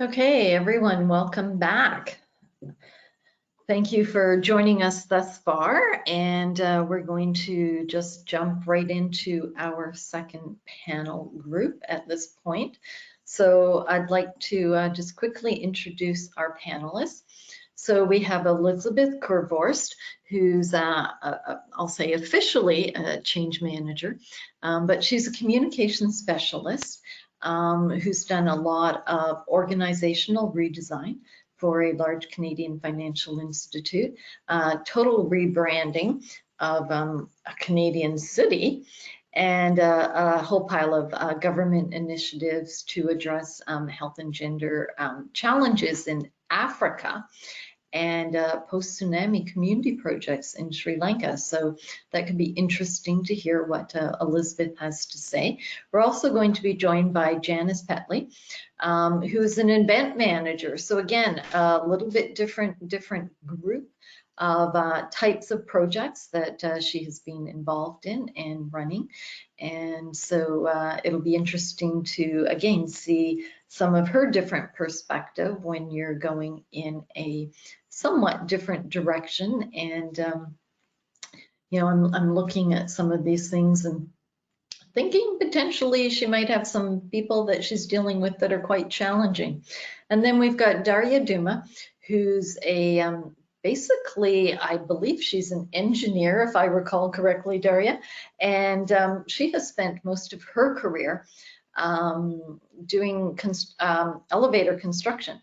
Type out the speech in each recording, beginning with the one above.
Okay, everyone, welcome back. Thank you for joining us thus far, and we're going to just jump right into our second panel group at this point. So I'd like to just quickly introduce our panelists. So we have Elizabeth Korvorst, who's, I'll say officially a change manager, but she's a communication specialist who's done a lot of organizational redesign for a large Canadian financial institute, total rebranding of a Canadian city, and a whole pile of government initiatives to address health and gender challenges in Africa, and post-tsunami community projects in Sri Lanka. So that could be interesting to hear what Elizabeth has to say. We're also going to be joined by Janice Petley, who is an event manager. So again, a little bit different group of types of projects that she has been involved in and running. And so it'll be interesting to, again, see some of her different perspective when you're going in a somewhat different direction. And, you know, I'm looking at some of these things and thinking potentially she might have some people that she's dealing with that are quite challenging. And then we've got Daria Duma, who's a basically, I believe she's an engineer, if I recall correctly, Daria, and she has spent most of her career doing elevator construction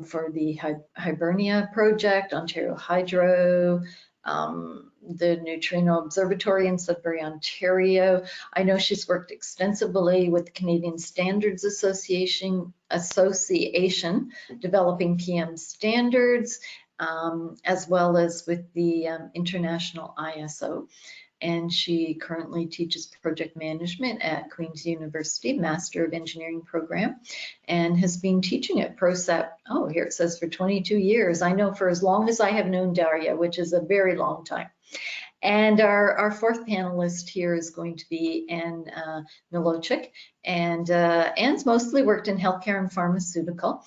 for the Hibernia project, Ontario Hydro, the Neutrino Observatory in Sudbury, Ontario. I know she's worked extensively with the Canadian Standards Association developing PM standards, as well as with the international ISO. And she currently teaches project management at Queen's University, Master of Engineering program, and has been teaching at ProCEP, oh, here it says for 22 years. I know for as long as I have known Daria, which is a very long time. And our fourth panelist here is going to be Anne Maloncik. And Anne's mostly worked in healthcare and pharmaceutical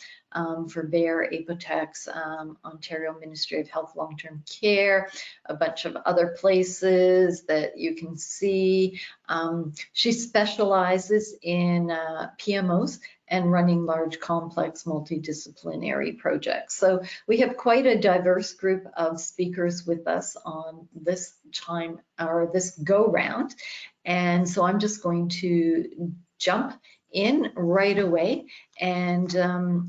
for Bayer, Apotex, Ontario Ministry of Health Long-Term Care, a bunch of other places that you can see. She specializes in PMOs and running large, complex, multidisciplinary projects. So we have quite a diverse group of speakers with us on this time, or this go round. And so I'm just going to jump in right away. And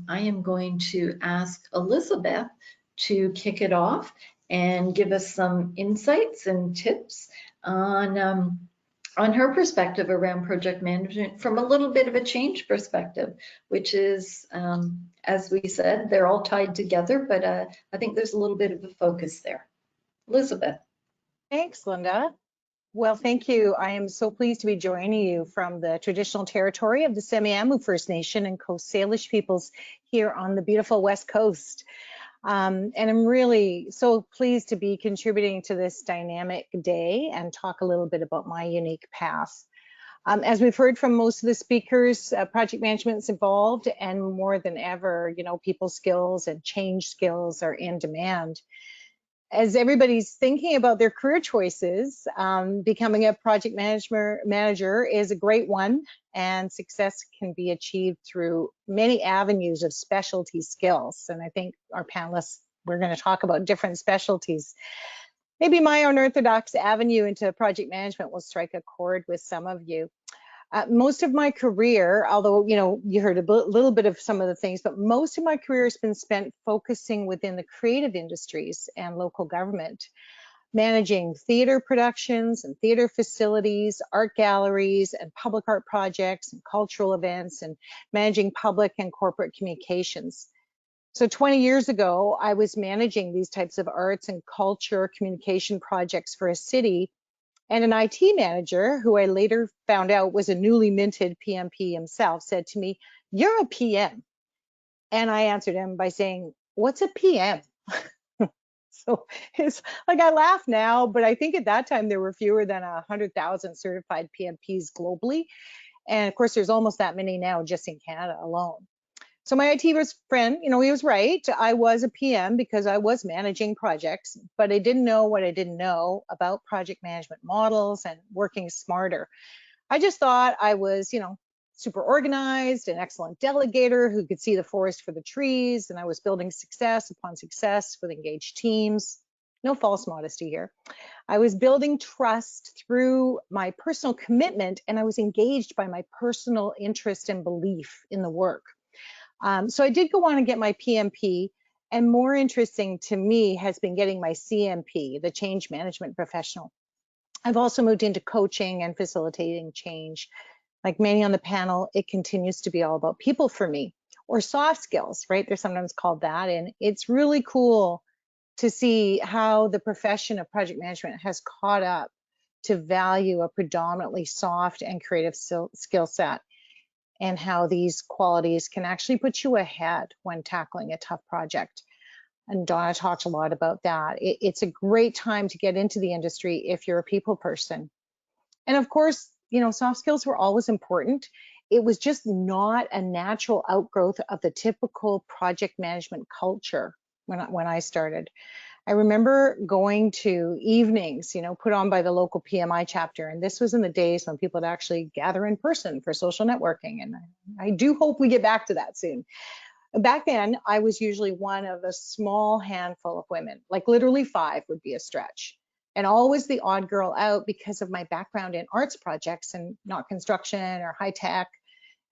I am going to ask Elizabeth to kick it off and give us some insights and tips on her perspective around project management from a little bit of a change perspective, which is, as we said, they're all tied together, but I think there's a little bit of a focus there. Elizabeth. Thanks, Linda. Well, thank you. I am so pleased to be joining you from the traditional territory of the Semiahmoo First Nation and Coast Salish peoples here on the beautiful West Coast. And I'm really so pleased to be contributing to this dynamic day and talk a little bit about my unique path. As we've heard from most of the speakers, project management's evolved, and more than ever, you know, people skills and change skills are in demand. As everybody's thinking about their career choices, becoming a project manager is a great one, and success can be achieved through many avenues of specialty skills. And I think our panelists, we're going to talk about different specialties. Maybe my unorthodox avenue into project management will strike a chord with some of you. Most of my career, although, you know, you heard a little bit of some of the things, but most of my career has been spent focusing within the creative industries and local government, managing theater productions and theater facilities, art galleries and public art projects and cultural events, and managing public and corporate communications. So 20 years ago, I was managing these types of arts and culture communication projects for a city. And an IT manager, who I later found out was a newly minted PMP himself, said to me, "You're a PM." And I answered him by saying, "What's a PM?" So it's like, I laugh now, but I think at that time there were fewer than 100,000 certified PMPs globally. And of course, there's almost that many now just in Canada alone. So my IT friend, he was right. I was a PM because I was managing projects, but I didn't know what I didn't know about project management models and working smarter. I just thought I was, super organized, an excellent delegator who could see the forest for the trees, and I was building success upon success with engaged teams. No false modesty here. I was building trust through my personal commitment, and I was engaged by my personal interest and belief in the work. So I did go on and get my PMP, and more interesting to me has been getting my CMP, the Change Management Professional. I've also moved into coaching and facilitating change. Like many on the panel, it continues to be all about people for me, or soft skills, right? They're sometimes called that. And it's really cool to see how the profession of project management has caught up to value a predominantly soft and creative skill set, and how these qualities can actually put you ahead when tackling a tough project. And Donna talked a lot about that. It's a great time to get into the industry if you're a people person. And of course, soft skills were always important. It was just not a natural outgrowth of the typical project management culture when I started. I remember going to evenings, put on by the local PMI chapter. And this was in the days when people would actually gather in person for social networking. And I do hope we get back to that soon. Back then, I was usually one of a small handful of women, like literally 5 would be a stretch. And always the odd girl out because of my background in arts projects and not construction or high tech.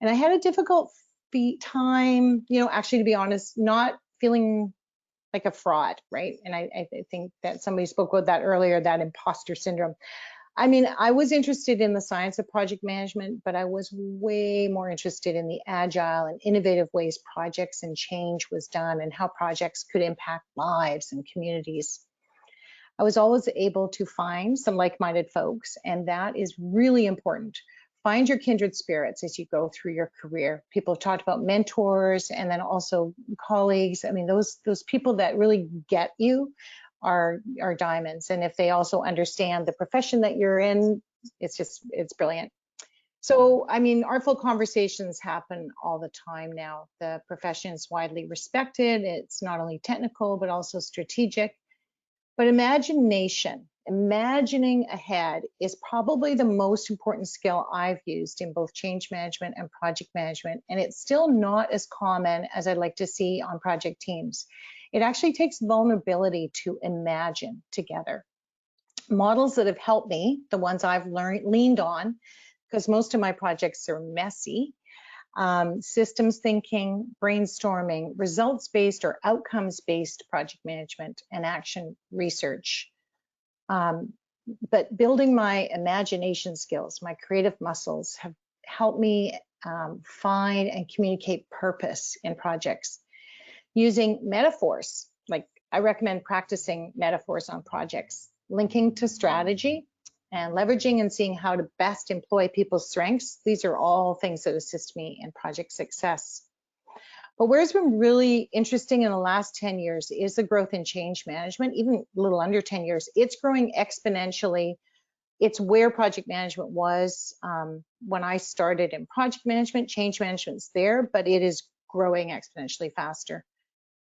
And I had a difficult time, actually, to be honest, not feeling like a fraud, right? And I think that somebody spoke about that earlier, that imposter syndrome. I mean, I was interested in the science of project management, but I was way more interested in the agile and innovative ways projects and change was done and how projects could impact lives and communities. I was always able to find some like-minded folks, and that is really important. Find your kindred spirits as you go through your career. People have talked about mentors and then also colleagues. I mean, those people that really get you are diamonds. And if they also understand the profession that you're in, it's brilliant. So, I mean, artful conversations happen all the time now. The profession is widely respected. It's not only technical, but also strategic. But imagination, imagining ahead is probably the most important skill I've used in both change management and project management. And it's still not as common as I'd like to see on project teams. It actually takes vulnerability to imagine together. Models that have helped me, the ones I've leaned on, because most of my projects are messy, systems thinking, brainstorming, results-based or outcomes-based project management, and action research. But building my imagination skills, my creative muscles have helped me find and communicate purpose in projects. Using metaphors, like I recommend practicing metaphors on projects, linking to strategy, and leveraging and seeing how to best employ people's strengths. These are all things that assist me in project success. But where's been really interesting in the last 10 years is the growth in change management, even a little under 10 years. It's growing exponentially. It's where project management was when I started in project management. Change management's there, but it is growing exponentially faster.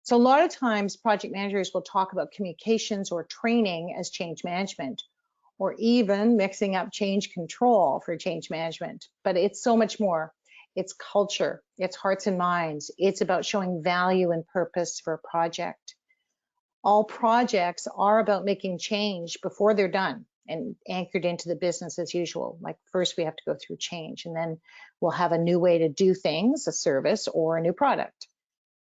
So a lot of times project managers will talk about communications or training as change management, or even mixing up change control for change management. But it's so much more. It's culture, it's hearts and minds. It's about showing value and purpose for a project. All projects are about making change before they're done and anchored into the business as usual. Like first we have to go through change, and then we'll have a new way to do things, a service or a new product.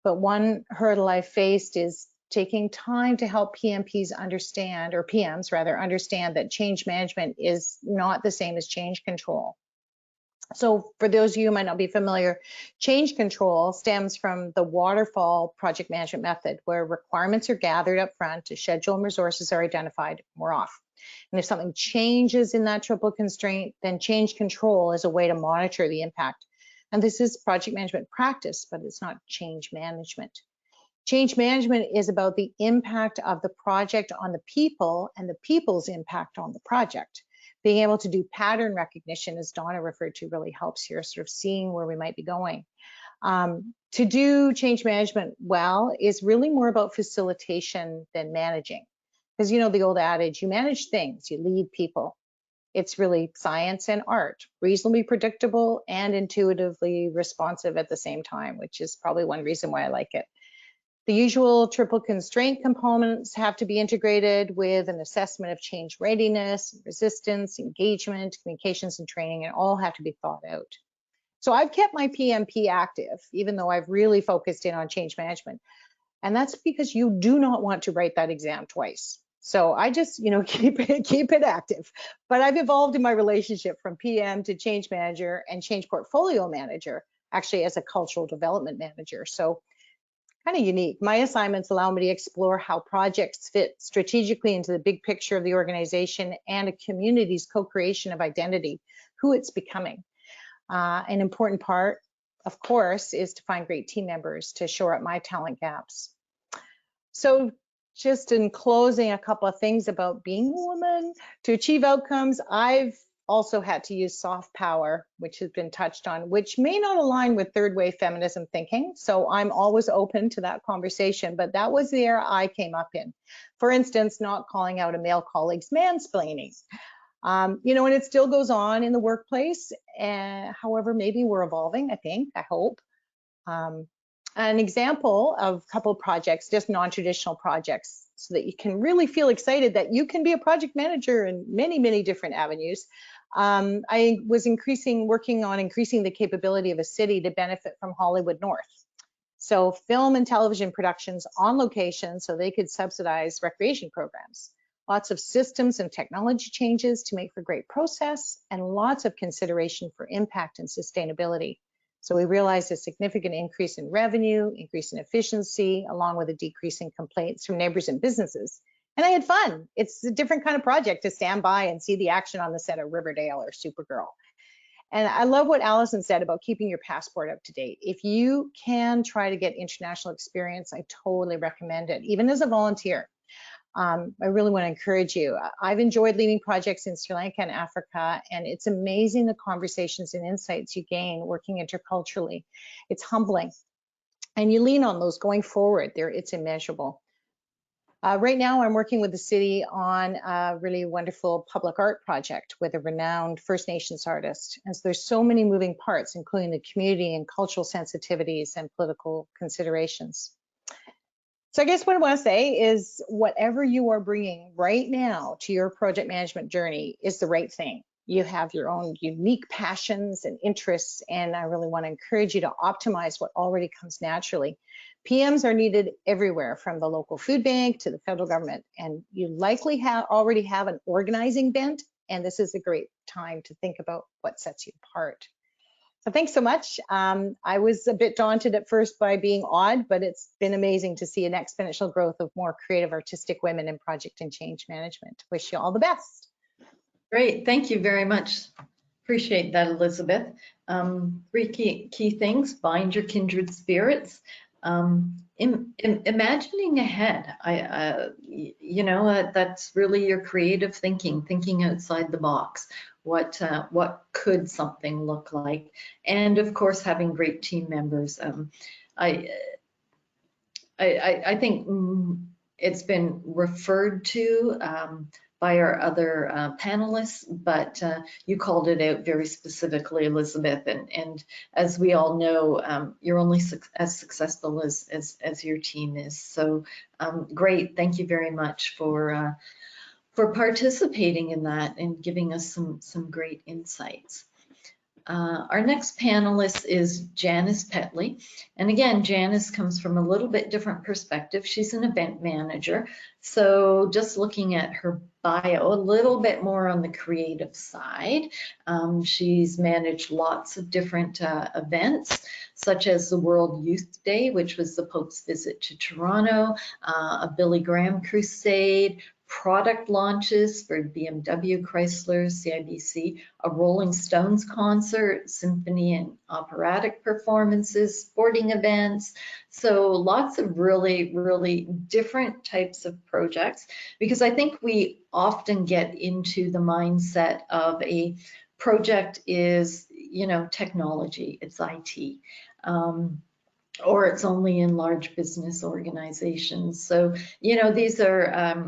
But one hurdle I faced is taking time to help PMPs understand, or PMs rather, understand that change management is not the same as change control. So for those of you who might not be familiar, change control stems from the waterfall project management method, where requirements are gathered up front, a schedule and resources are identified, we're off. And if something changes in that triple constraint, then change control is a way to monitor the impact. And this is project management practice, but it's not change management. Change management is about the impact of the project on the people and the people's impact on the project. Being able to do pattern recognition, as Donna referred to, really helps here, sort of seeing where we might be going. To do change management well is really more about facilitation than managing. Because you know the old adage, you manage things, you lead people. It's really science and art, reasonably predictable and intuitively responsive at the same time, which is probably one reason why I like it. The usual triple constraint components have to be integrated with an assessment of change readiness, resistance, engagement, communications, and training, and all have to be thought out. So I've kept my PMP active, even though I've really focused in on change management. And that's because you do not want to write that exam twice. So I just, you know, keep it active. But I've evolved in my relationship from PM to change manager and change portfolio manager, actually as a cultural development manager. So kind of unique. My assignments allow me to explore how projects fit strategically into the big picture of the organization and a community's co-creation of identity, who it's becoming. An important part, of course, is to find great team members to shore up my talent gaps. So just in closing, a couple of things about being a woman. To achieve outcomes, I've also had to use soft power, which has been touched on, which may not align with third wave feminism thinking. So I'm always open to that conversation, but that was the era I came up in. For instance, not calling out a male colleague's mansplaining. You know, and it still goes on in the workplace. However, maybe we're evolving, I think, I hope. An example of a couple of projects, just non-traditional projects, so that you can really feel excited that you can be a project manager in many, many different avenues. I was working on increasing the capability of a city to benefit from Hollywood North. So film and television productions on location so they could subsidize recreation programs. Lots of systems and technology changes to make for great process, and lots of consideration for impact and sustainability. So we realized a significant increase in revenue, increase in efficiency, along with a decrease in complaints from neighbors and businesses. And I had fun. It's a different kind of project to stand by and see the action on the set of Riverdale or Supergirl. And I love what Allison said about keeping your passport up to date. If you can try to get international experience, I totally recommend it, even as a volunteer. I really want to encourage you. I've enjoyed leading projects in Sri Lanka and Africa, and it's amazing the conversations and insights you gain working interculturally. It's humbling, and you lean on those going forward. It's immeasurable. Right now, I'm working with the city on a really wonderful public art project with a renowned First Nations artist. And so there's so many moving parts, including the community and cultural sensitivities and political considerations. So I guess what I want to say is whatever you are bringing right now to your project management journey is the right thing. You have your own unique passions and interests, and I really want to encourage you to optimize what already comes naturally. PMs are needed everywhere, from the local food bank to the federal government, and you likely already have an organizing bent, and this is a great time to think about what sets you apart. So thanks so much. I was a bit daunted at first by being odd, but it's been amazing to see an exponential growth of more creative, artistic women in project and change management. Wish you all the best. Great, thank you very much. Appreciate that, Elizabeth. Three key things: find your kindred spirits. Imagining ahead. You know, that's really your creative thinking outside the box. What could something look like? And of course, having great team members. I think it's been referred to by our other panelists, but you called it out very specifically, Elizabeth. And as we all know, you're only as successful as your team is. So great, thank you very much for participating in that and giving us some great insights. Our next panelist is Janice Petley. And again, Janice comes from a little bit different perspective. She's an event manager. So just looking at her bio, a little bit more on the creative side. She's managed lots of different events, such as the World Youth Day, which was the Pope's visit to Toronto, a Billy Graham crusade, product launches for BMW, Chrysler, CIBC, a Rolling Stones concert, symphony and operatic performances, sporting events. So lots of really, really different types of projects, because I think we often get into the mindset of a project is, you know, technology, it's IT. Or it's only in large business organizations. So, you know, these are,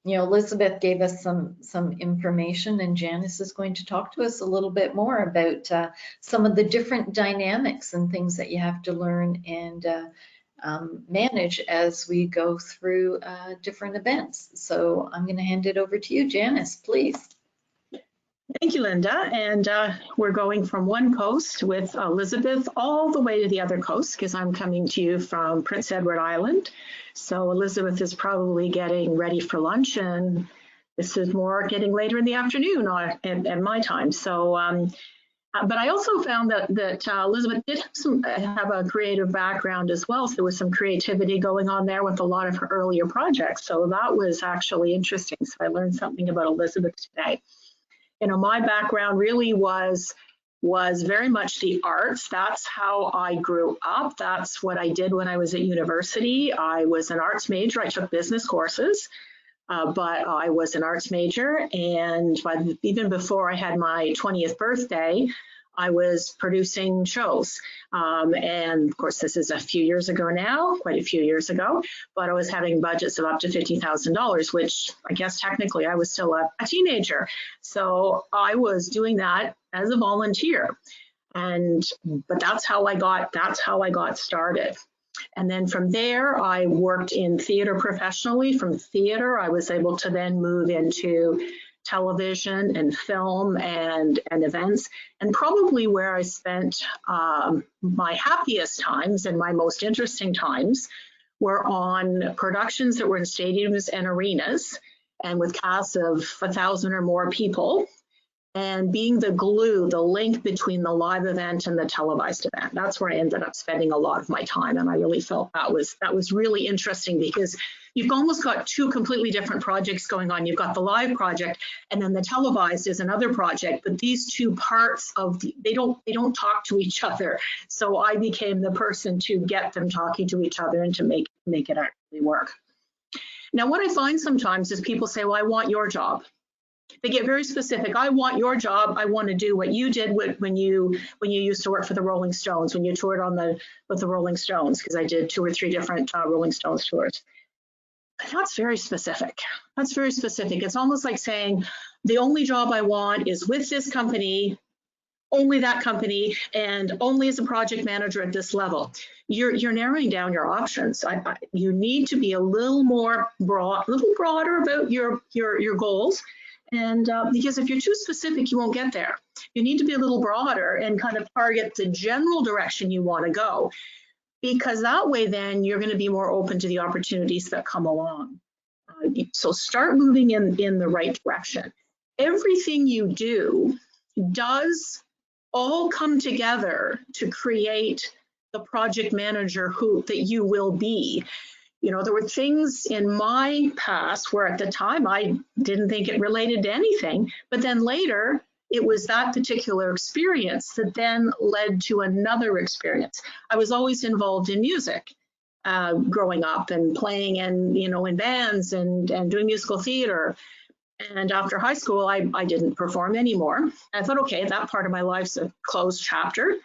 you know, Elizabeth gave us some information, and Janice is going to talk to us a little bit more about some of the different dynamics and things that you have to learn and manage as we go through different events. So I'm going to hand it over to you, Janice, please. Thank you, Linda. And we're going from one coast with Elizabeth all the way to the other coast, because I'm coming to you from Prince Edward Island. So Elizabeth is probably getting ready for lunch, and this is more getting later in the afternoon at my time. So, but I also found that Elizabeth did have a creative background as well. So there was some creativity going on there with a lot of her earlier projects. So that was actually interesting. So I learned something about Elizabeth today. You know, my background really was very much the arts. That's how I grew up. That's what I did when I was at university. I was an arts major. I took business courses, but I was an arts major. And even before I had my 20th birthday, I was producing shows. And of course, this is a few years ago now, quite a few years ago, but I was having budgets of up to $50,000, which I guess technically I was still a teenager. So I was doing that as a volunteer. But that's how I got started. And then from there, I worked in theater professionally. From theater, I was able to then move into television and film and events, and probably where I spent my happiest times and my most interesting times were on productions that were in stadiums and arenas and with casts of 1,000 or more people, and being the glue, the link between the live event and the televised event. That's where I ended up spending a lot of my time, and I really felt that was really interesting, because you've almost got two completely different projects going on. You've got the live project, and then the televised is another project, but these two parts of they don't talk to each other. So I became the person to get them talking to each other and to make it actually work. Now, what I find sometimes is people say, well, I want your job. They get very specific. I want your job. I want to do what you did when you used to work for the Rolling Stones, when you toured with the Rolling Stones, because I did 2 or 3 different Rolling Stones tours. That's very specific. That's very specific. It's almost like saying the only job I want is with this company, only that company, and only as a project manager at this level. You're narrowing down your options. You need to be a little more broader about your goals. And because if you're too specific, you won't get there. You need to be a little broader and kind of target the general direction you want to go, because that way then you're going to be more open to the opportunities that come along. So start moving in the right direction. Everything you do does all come together to create the project manager that you will be. You know, there were things in my past where at the time I didn't think it related to anything, but then later it was that particular experience that then led to another experience. I was always involved in music growing up and playing in bands and doing musical theater. And after high school, I didn't perform anymore. I thought, okay, that part of my life's a closed chapter.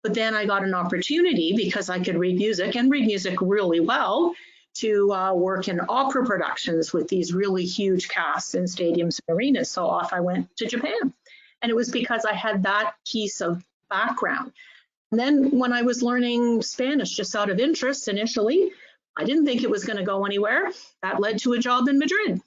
But then I got an opportunity, because I could read music and read music really well, to work in opera productions with these really huge casts in stadiums and arenas. So off I went to Japan. And it was because I had that piece of background. And then when I was learning Spanish just out of interest initially, I didn't think it was going to go anywhere. That led to a job in Madrid.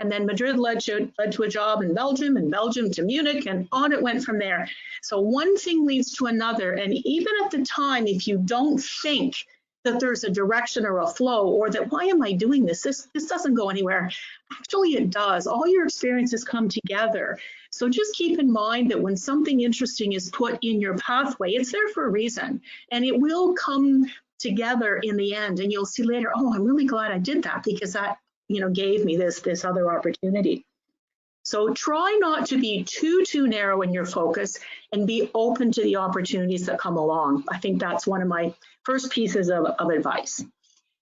And then Madrid led to a job in Belgium, and Belgium to Munich, and on it went from there. So one thing leads to another. And even at the time, if you don't think that there's a direction or a flow, or that, why am I doing this? This doesn't go anywhere. Actually, it does. All your experiences come together. So just keep in mind that when something interesting is put in your pathway, it's there for a reason, and it will come together in the end. And you'll see later, oh, I'm really glad I did that, because that gave me this other opportunity. So try not to be too narrow in your focus and be open to the opportunities that come along. I think that's one of my first pieces of advice.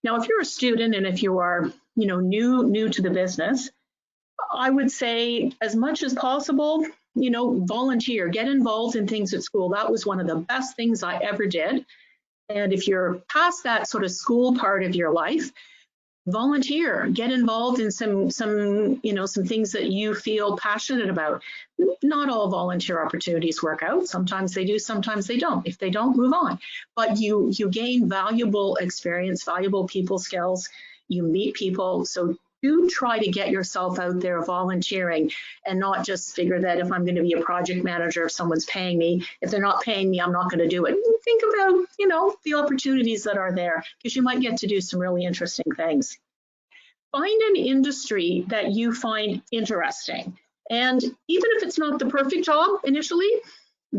Now, if you're a student and if you are, new to the business, I would say as much as possible, volunteer, get involved in things at school. That was one of the best things I ever did. And if you're past that sort of school part of your life, volunteer, get involved in some things that you feel passionate about. Not all volunteer opportunities work out. Sometimes they do, sometimes they don't. If they don't, move on. But you gain valuable experience, valuable people skills, you meet people. So do try to get yourself out there volunteering and not just figure that if I'm going to be a project manager, if someone's paying me, if they're not paying me, I'm not going to do it. Think about, the opportunities that are there, because you might get to do some really interesting things. Find an industry that you find interesting. And even if it's not the perfect job initially,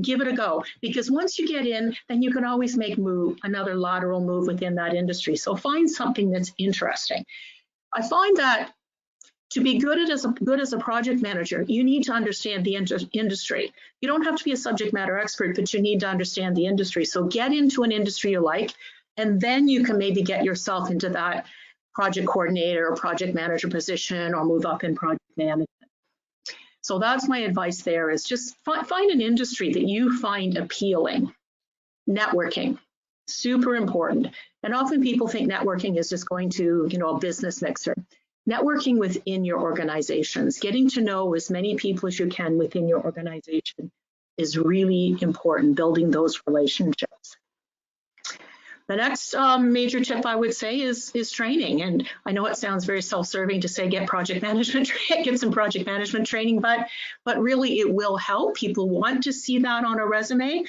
give it a go, because once you get in, then you can always make another lateral move within that industry. So find something that's interesting. I find that to be good as a project manager, you need to understand the industry. You don't have to be a subject matter expert, but you need to understand the industry. So get into an industry you like, and then you can maybe get yourself into that project coordinator or project manager position, or move up in project management. So that's my advice there, is just find an industry that you find appealing. Networking, super important. And often people think networking is just going to, a business mixer. Networking within your organizations, getting to know as many people as you can within your organization is really important, building those relationships. The next major tip I would say is training. And I know it sounds very self-serving to say get some project management training, but really it will help. People want to see that on a resume.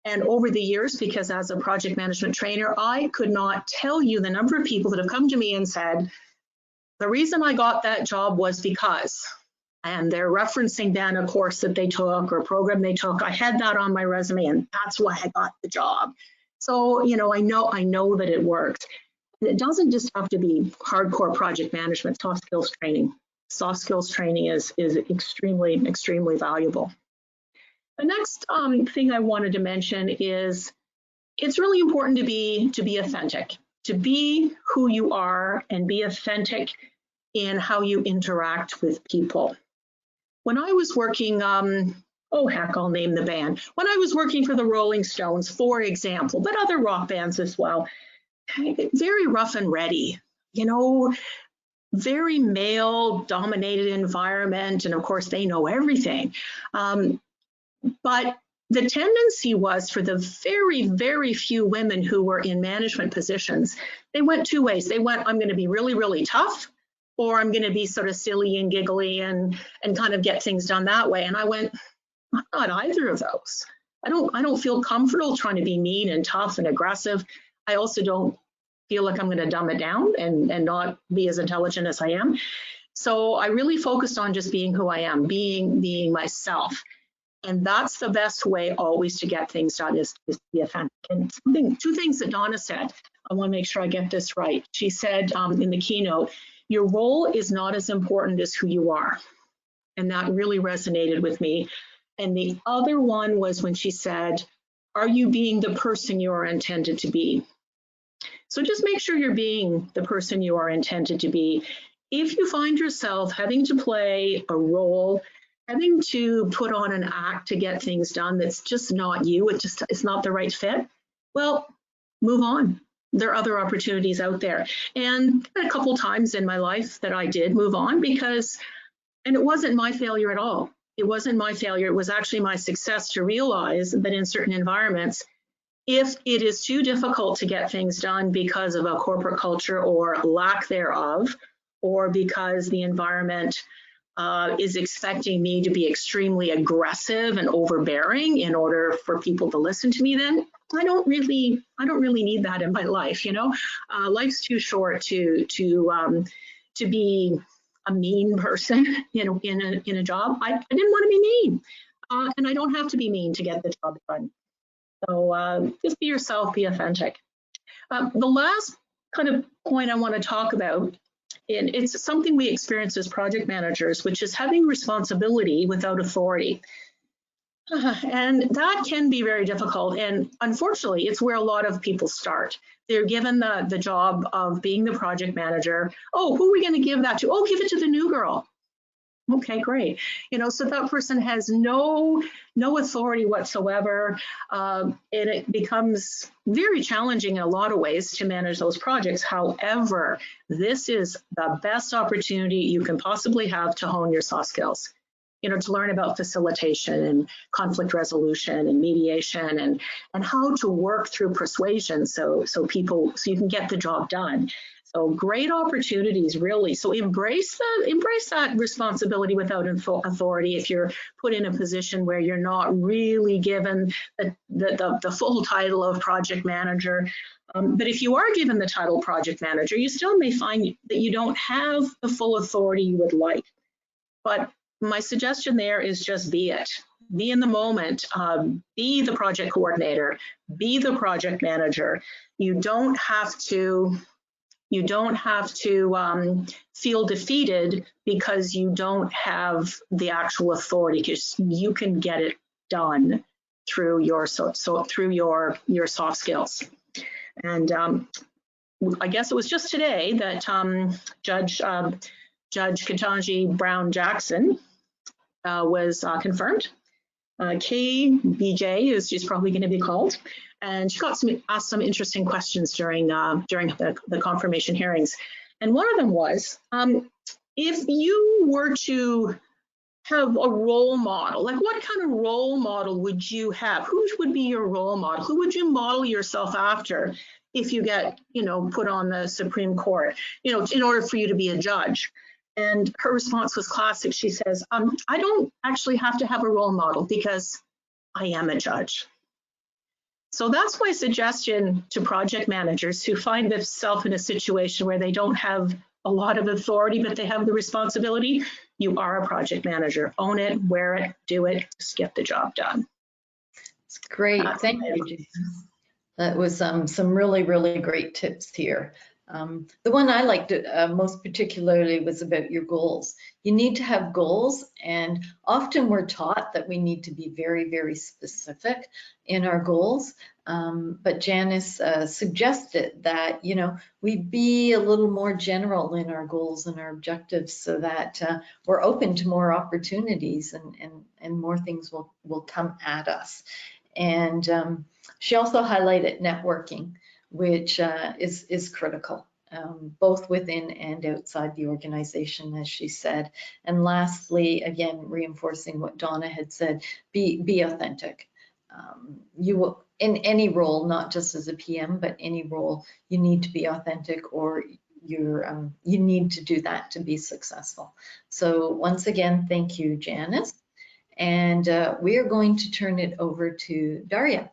And over the years, because as a project management trainer, I could not tell you the number of people that have come to me and said, the reason I got that job was because, and they're referencing then a course that they took or a program they took. I had that on my resume and that's why I got the job. So, I know that it worked. And it doesn't just have to be hardcore project management. Soft skills training. Soft skills training is extremely, extremely valuable. The next thing I wanted to mention is it's really important to be authentic, to be who you are and be authentic in how you interact with people. When I was working, oh heck, I'll name the band. When I was working for the Rolling Stones, for example, but other rock bands as well, very rough and ready, very male-dominated environment, and of course they know everything. But the tendency was for the very, very few women who were in management positions, they went two ways. They went, I'm going to be really, really tough, or I'm going to be sort of silly and giggly and kind of get things done that way. And I went, I'm not either of those. I don't feel comfortable trying to be mean and tough and aggressive. I also don't feel like I'm going to dumb it down and not be as intelligent as I am. So I really focused on just being who I am, being myself. And that's the best way always to get things done is to be authentic. And two things that Donna said, I want to make sure I get this right. She said in the keynote, your role is not as important as who you are. And that really resonated with me. And the other one was when she said, are you being the person you are intended to be? So just make sure you're being the person you are intended to be. If you find yourself having to play a role, having to put on an act to get things done that's just not you, it's not the right fit, well, move on. There are other opportunities out there. And a couple times in my life that I did move on and it wasn't my failure at all. It wasn't my failure. It was actually my success to realize that in certain environments, if it is too difficult to get things done because of a corporate culture or lack thereof, or because the environment is expecting me to be extremely aggressive and overbearing in order for people to listen to me, then I don't really need that in my life. Life's too short to be a mean person, in a job. I didn't want to be mean, and I don't have to be mean to get the job done. So just be yourself, be authentic. The last kind of point I want to talk about And it's something we experience as project managers, which is having responsibility without authority. And that can be very difficult. And unfortunately, it's where a lot of people start. They're given the job of being the project manager. Oh, who are we going to give that to? Oh, give it to the new girl. Okay, great. You know, so that person has no authority whatsoever, and it becomes very challenging in a lot of ways to manage those projects. However, this is the best opportunity you can possibly have to hone your soft skills. You know, to learn about facilitation and conflict resolution and mediation and how to work through persuasion so you can get the job done. So great opportunities, really. So embrace that responsibility without authority if you're put in a position where you're not really given the full title of project manager. But if you are given the title project manager, you still may find that you don't have the full authority you would like. But my suggestion there is just be it. Be in the moment, be the project coordinator, be the project manager. You don't have to feel defeated because you don't have the actual authority, because you can get it done through your your soft skills. And I guess it was just today that Judge Ketanji Brown Jackson was confirmed. KBJ is she's probably going to be called, and she asked some interesting questions during the confirmation hearings. And one of them was, if you were to have a role model, like what kind of role model would you have? Who would be your role model? Who would you model yourself after if you get, you know, put on the Supreme Court, you know, in order for you to be a judge? And her response was classic. She says, I don't actually have to have a role model because I am a judge. So that's my suggestion to project managers who find themselves in a situation where they don't have a lot of authority, but they have the responsibility. You are a project manager. Own it, wear it, do it, just get the job done. It's great. Thank you, Janice. That was some really, really great tips here. The one I liked most particularly was about your goals. You need to have goals, and often we're taught that we need to be very, very specific in our goals. But Janice suggested that, you know, we be a little more general in our goals and our objectives so that we're open to more opportunities and more things will come at us. And she also highlighted networking, which is critical, both within and outside the organization, as she said. And lastly, again, reinforcing what Donna had said, be authentic. You will, in any role, not just as a PM, but any role, you need to be authentic, or you need to do that to be successful. So once again, thank you, Janice. And we are going to turn it over to Daria.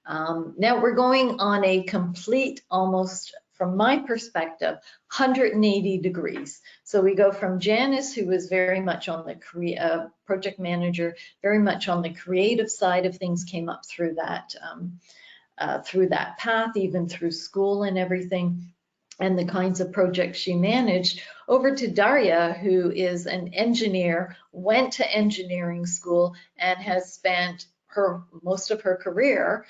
Now we're going on a complete, almost from my perspective, 180 degrees. So we go from Janice, who was very much on the project manager, very much on the creative side of things, came up through that path, even through school and everything, and the kinds of projects she managed, over to Daria, who is an engineer, went to engineering school, and has spent most of her career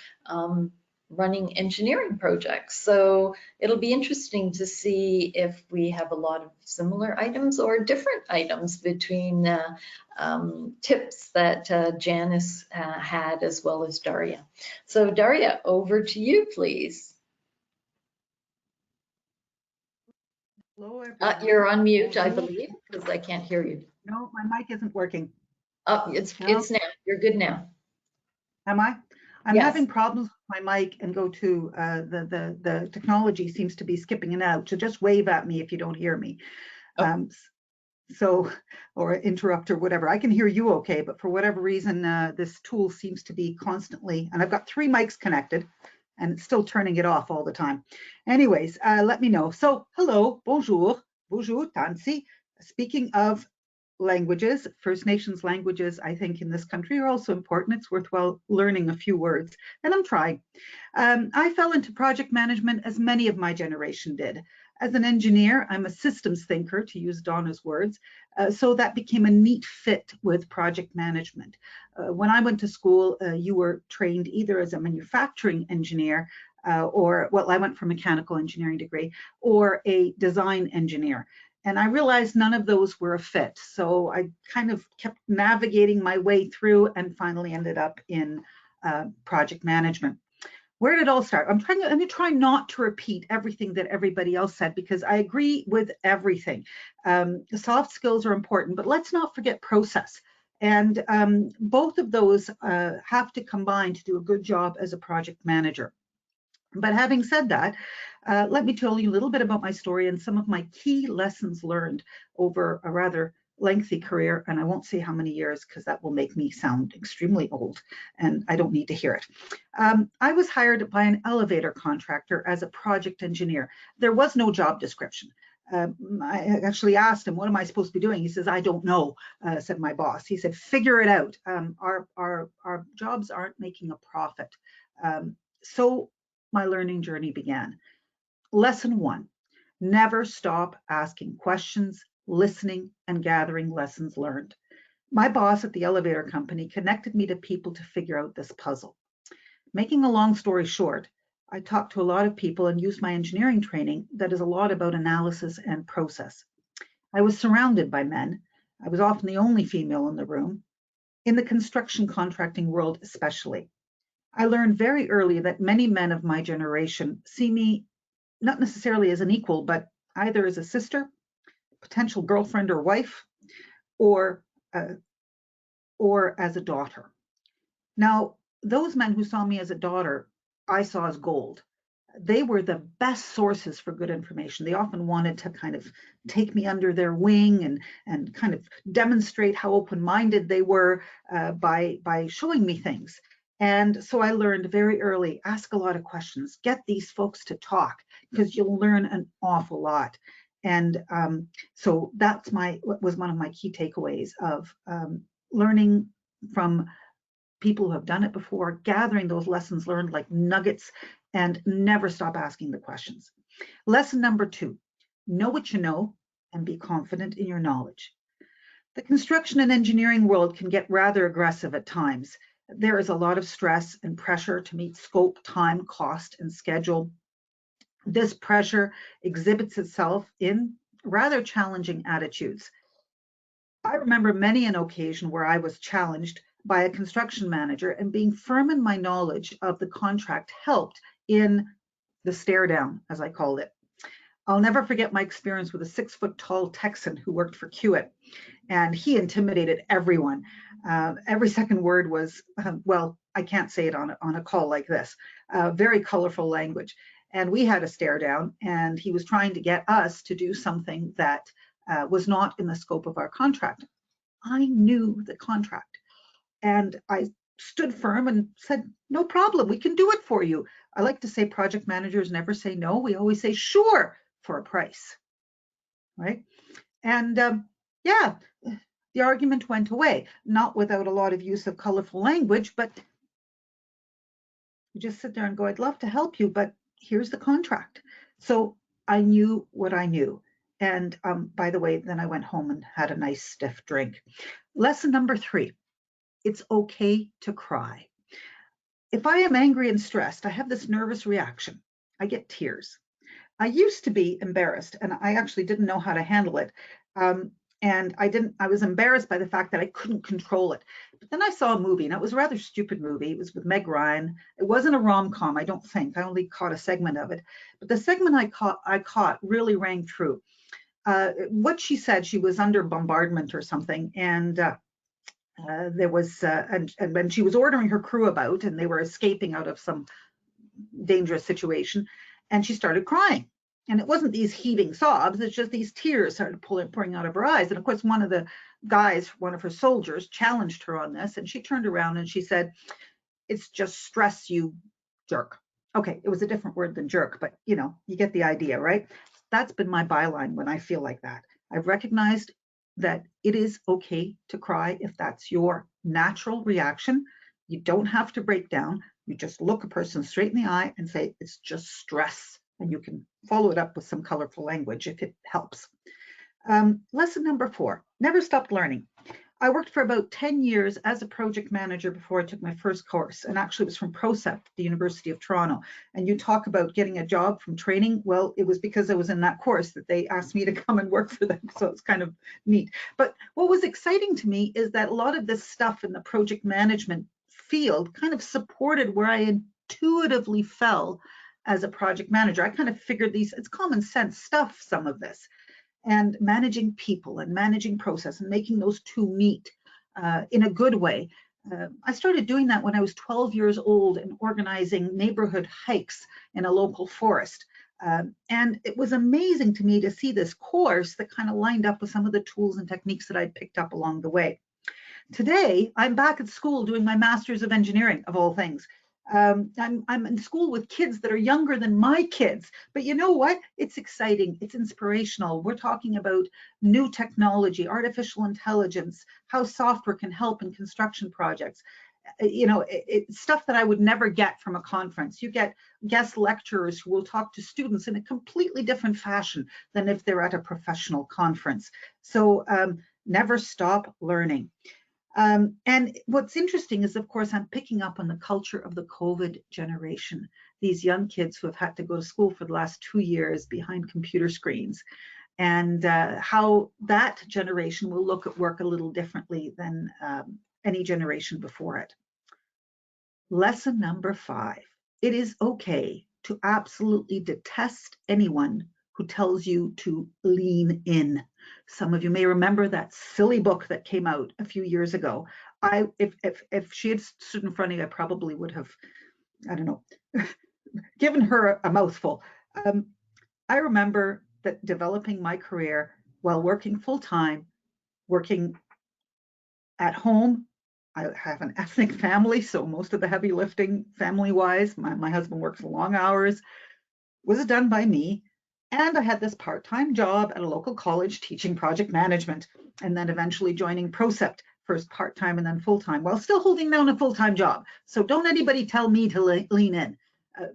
running engineering projects. So it'll be interesting to see if we have a lot of similar items or different items between tips that Janice had, as well as Daria. So Daria, over to you, please. Hello, everyone. You're on mute, I believe, because I can't hear you. No, my mic isn't working. Oh, it's now. You're good now. Am I? I'm Yes. having problems with my mic and go to the technology seems to be skipping it out. So just wave at me if you don't hear me. Oh. Or interrupt or whatever. I can hear you okay, but for whatever reason, this tool seems to be constantly, and I've got 3 mics connected and it's still turning it off all the time. Anyways, let me know. So hello, bonjour, Tansi. Speaking of languages. First Nations languages, I think, in this country are also important. It's worthwhile learning a few words, and I'm trying. I fell into project management as many of my generation did. As an engineer, I'm a systems thinker, to use Donna's words, so that became a neat fit with project management. When I went to school, you were trained either as a manufacturing engineer or, well, I went for a mechanical engineering degree, or a design engineer. And I realized none of those were a fit. So I kind of kept navigating my way through and finally ended up in project management. Where did it all start? I'm going to try not to repeat everything that everybody else said, because I agree with everything. Soft skills are important, but let's not forget process. And both of those have to combine to do a good job as a project manager. But having said that, let me tell you a little bit about my story and some of my key lessons learned over a rather lengthy career. And I won't say how many years, because that will make me sound extremely old, and I don't need to hear it. I was hired by an elevator contractor as a project engineer. There was no job description. I actually asked him, what am I supposed to be doing? He says, I don't know, said my boss. He said, figure it out. Our jobs aren't making a profit. So my learning journey began. Lesson 1, never stop asking questions, listening, and gathering lessons learned. My boss at the elevator company connected me to people to figure out this puzzle. Making a long story short, I talked to a lot of people and used my engineering training that is a lot about analysis and process. I was surrounded by men. I was often the only female in the room, in the construction contracting world especially. I learned very early that many men of my generation see me not necessarily as an equal, but either as a sister, potential girlfriend or wife, or as a daughter. Now, those men who saw me as a daughter, I saw as gold. They were the best sources for good information. They often wanted to kind of take me under their wing and kind of demonstrate how open-minded they were by showing me things. And so I learned very early, ask a lot of questions, get these folks to talk, because you'll learn an awful lot. And so that's was one of my key takeaways of learning from people who have done it before, gathering those lessons learned like nuggets, and never stop asking the questions. Lesson number 2, know what you know and be confident in your knowledge. The construction and engineering world can get rather aggressive at times. There is a lot of stress and pressure to meet scope, time, cost, and schedule. This pressure exhibits itself in rather challenging attitudes. I remember many an occasion where I was challenged by a construction manager, and being firm in my knowledge of the contract helped in the stare down, as I called it. I'll never forget my experience with a 6-foot-tall Texan who worked for Kiewit, and he intimidated everyone. Every second word was, well, I can't say it on a call like this, very colorful language. And we had a stare down, and he was trying to get us to do something that was not in the scope of our contract. I knew the contract, and I stood firm and said, no problem, we can do it for you. I like to say project managers never say no. We always say sure for a price, right? And yeah, the argument went away, not without a lot of use of colorful language, but you just sit there and go, I'd love to help you, but here's the contract. So I knew what I knew. And by the way, then I went home and had a nice stiff drink. Lesson number 3, it's okay to cry. If I am angry and stressed, I have this nervous reaction. I get tears. I used to be embarrassed, and I actually didn't know how to handle it. And I was embarrassed by the fact that I couldn't control it. But then I saw a movie, and it was a rather stupid movie. It was with Meg Ryan. It wasn't a rom-com, I don't think. I only caught a segment of it. But the segment I caught really rang true. What she said, she was under bombardment or something, and there was, and when she was ordering her crew about, and they were escaping out of some dangerous situation, and she started crying. And it wasn't these heaving sobs, it's just these tears started pouring out of her eyes. And of course, one of the guys, one of her soldiers, challenged her on this, and she turned around and she said, it's just stress, you jerk. Okay, it was a different word than jerk, but you know, you get the idea, right? That's been my byline when I feel like that. I've recognized that it is okay to cry if that's your natural reaction. You don't have to break down. You just look a person straight in the eye and say, it's just stress. And you can follow it up with some colorful language if it helps. Lesson number 4, never stop learning. I worked for about 10 years as a project manager before I took my first course, and actually it was from PROCEP, the University of Toronto. And you talk about getting a job from training. Well, it was because I was in that course that they asked me to come and work for them. So it's kind of neat. But what was exciting to me is that a lot of this stuff in the project management field kind of supported where I intuitively fell as a project manager. I kind of figured it's common sense stuff, some of this. And managing people and managing process and making those two meet in a good way. I started doing that when I was 12 years old and organizing neighborhood hikes in a local forest. And it was amazing to me to see this course that kind of lined up with some of the tools and techniques that I'd picked up along the way. Today, I'm back at school doing my Master's of Engineering, of all things. I'm in school with kids that are younger than my kids, but you know what? It's exciting, it's inspirational. We're talking about new technology, artificial intelligence, how software can help in construction projects. You know, it's stuff that I would never get from a conference. You get guest lecturers who will talk to students in a completely different fashion than if they're at a professional conference. So never stop learning. And what's interesting is, of course, I'm picking up on the culture of the COVID generation, these young kids who have had to go to school for the last 2 years behind computer screens, and how that generation will look at work a little differently than any generation before it. Lesson number 5, it is okay to absolutely detest anyone who tells you to lean in. Some of you may remember that silly book that came out a few years ago. If she had stood in front of you, I probably would have, I don't know, given her a mouthful. I remember that developing my career while working full-time, working at home. I have an ethnic family, so most of the heavy lifting family-wise, my husband works long hours, was done by me. And I had this part-time job at a local college teaching project management, and then eventually joining PROCEP, first part-time and then full-time, while still holding down a full-time job. So don't anybody tell me to lean in.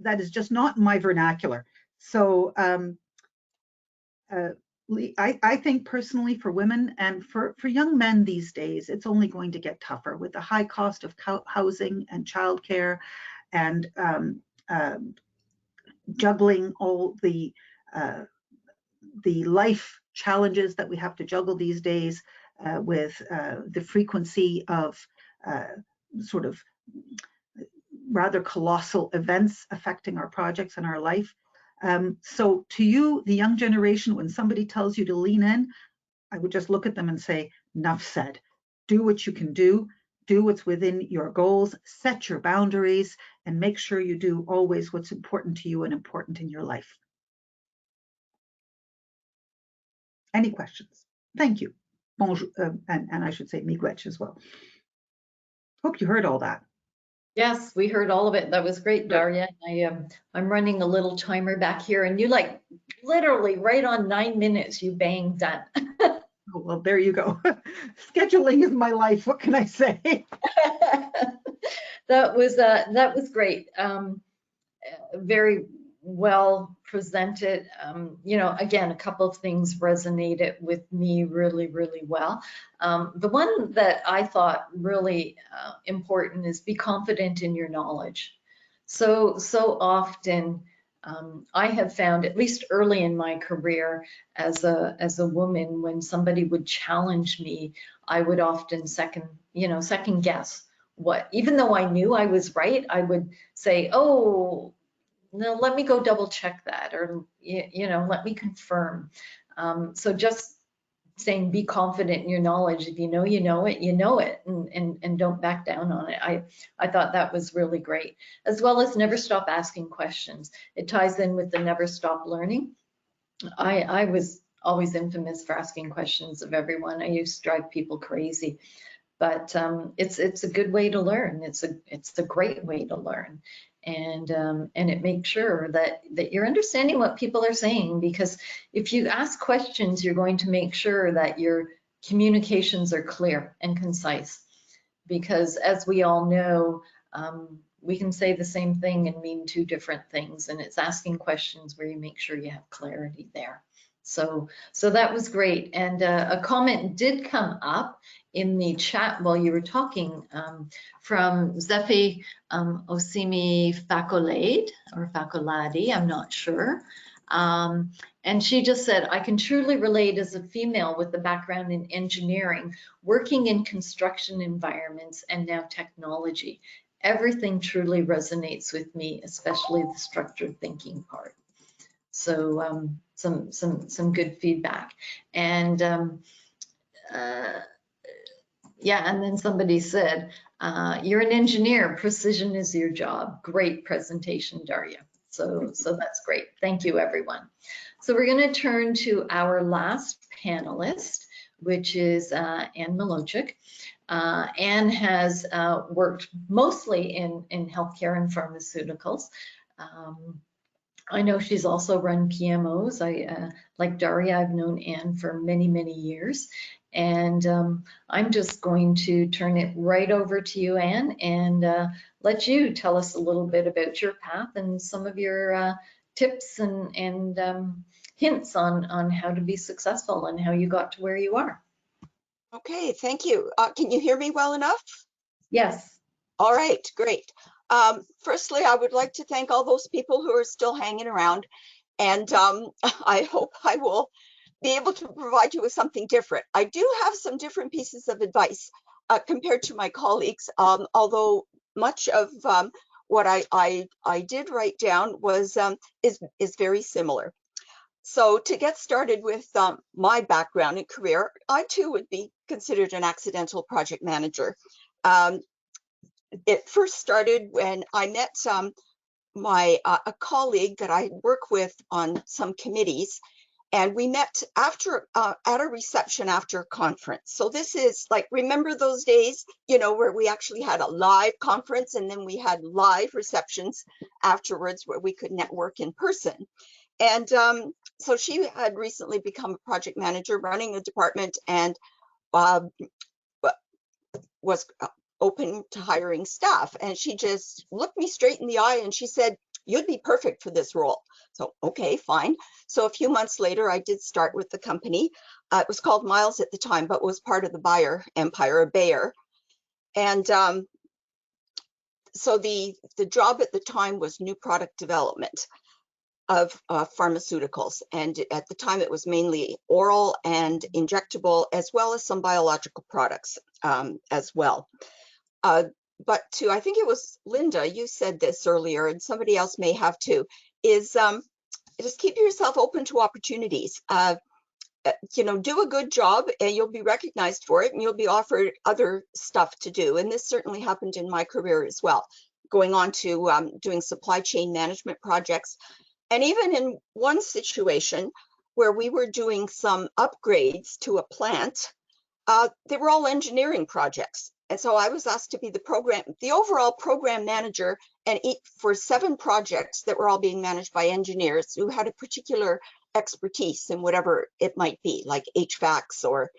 That is just not my vernacular. So I think personally for women and for young men these days, it's only going to get tougher with the high cost of housing and childcare, and juggling all the life challenges that we have to juggle these days, with the frequency of sort of rather colossal events affecting our projects and our life. So to you, the young generation, when somebody tells you to lean in, I would just look at them and say, enough said. Do what you can do what's within your goals, set your boundaries, and make sure you do always what's important to you and important in your life. Any questions? Thank you. Bonjour, and I should say miigwech as well. Hope you heard all that. Yes, we heard all of it. That was great, Daria. I'm running a little timer back here, and you like literally right on 9 minutes, you bang done. Oh, well, there you go. Scheduling is my life. What can I say? That was great. Very well presented. You know, again, a couple of things resonated with me really, really well. The one that I thought really important is be confident in your knowledge. So often I have found, at least early in my career as a woman, when somebody would challenge me, I would often second guess what, even though I knew I was right, I would say, oh, no, let me go double check that, or let me confirm. So just saying, be confident in your knowledge. If you know it, you know it, and don't back down on it. I thought that was really great, as well as never stop asking questions. It ties in with the never stop learning. I was always infamous for asking questions of everyone. I used to drive people crazy, but it's a good way to learn. It's a great way to learn. And it makes sure that you're understanding what people are saying, because if you ask questions, you're going to make sure that you're communications are clear and concise, because as we all know, we can say the same thing and mean two different things, and it's asking questions where you make sure you have clarity there. So that was great. And a comment did come up in the chat while you were talking from Zefi Osimi Facolade or Facoladi, I'm not sure. And she just said, I can truly relate as a female with a background in engineering, working in construction environments and now technology. Everything truly resonates with me, especially the structured thinking part. So some good feedback. And yeah, and then somebody said, you're an engineer, precision is your job. Great presentation, Daria. So that's great. Thank you, everyone. So we're going to turn to our last panelist, which is Anne Maloncik. Anne has worked mostly in healthcare and pharmaceuticals. I know she's also run PMOs. Like Daria, I've known Anne for many, many years. And I'm just going to turn it right over to you, Anne, and let you tell us a little bit about your path and some of your tips and hints on how to be successful and how you got to where you are. Okay, thank you. Can you hear me well enough? Yes. All right, great. Firstly, I would like to thank all those people who are still hanging around, and I hope I will be able to provide you with something different. I do have some different pieces of advice compared to my colleagues, although much of what I did write down was is very similar. So to get started with my background and career, I too would be considered an accidental project manager. It first started when I met a colleague that I work with on some committees, and we met after at a reception after a conference. So this is like, remember those days, you know, where we actually had a live conference and then we had live receptions afterwards where we could network in person. And so she had recently become a project manager running a department and was open to hiring staff. And she just looked me straight in the eye and she said, you'd be perfect for this role. So, okay, fine. So a few months later, I did start with the company. It was called Miles at the time, but was part of the Bayer empire, Bayer. And so the job at the time was new product development of pharmaceuticals. And at the time, it was mainly oral and injectable, as well as some biological products as well. But I think it was Linda, you said this earlier, and somebody else may have too, is just keep yourself open to opportunities. You know, do a good job and you'll be recognized for it and you'll be offered other stuff to do. And this certainly happened in my career as well, going on to doing supply chain management projects. And even in one situation where we were doing some upgrades to a plant, they were all engineering projects. And so I was asked to be the overall program manager, and for 7 projects that were all being managed by engineers who had a particular expertise in whatever it might be, like HVACs or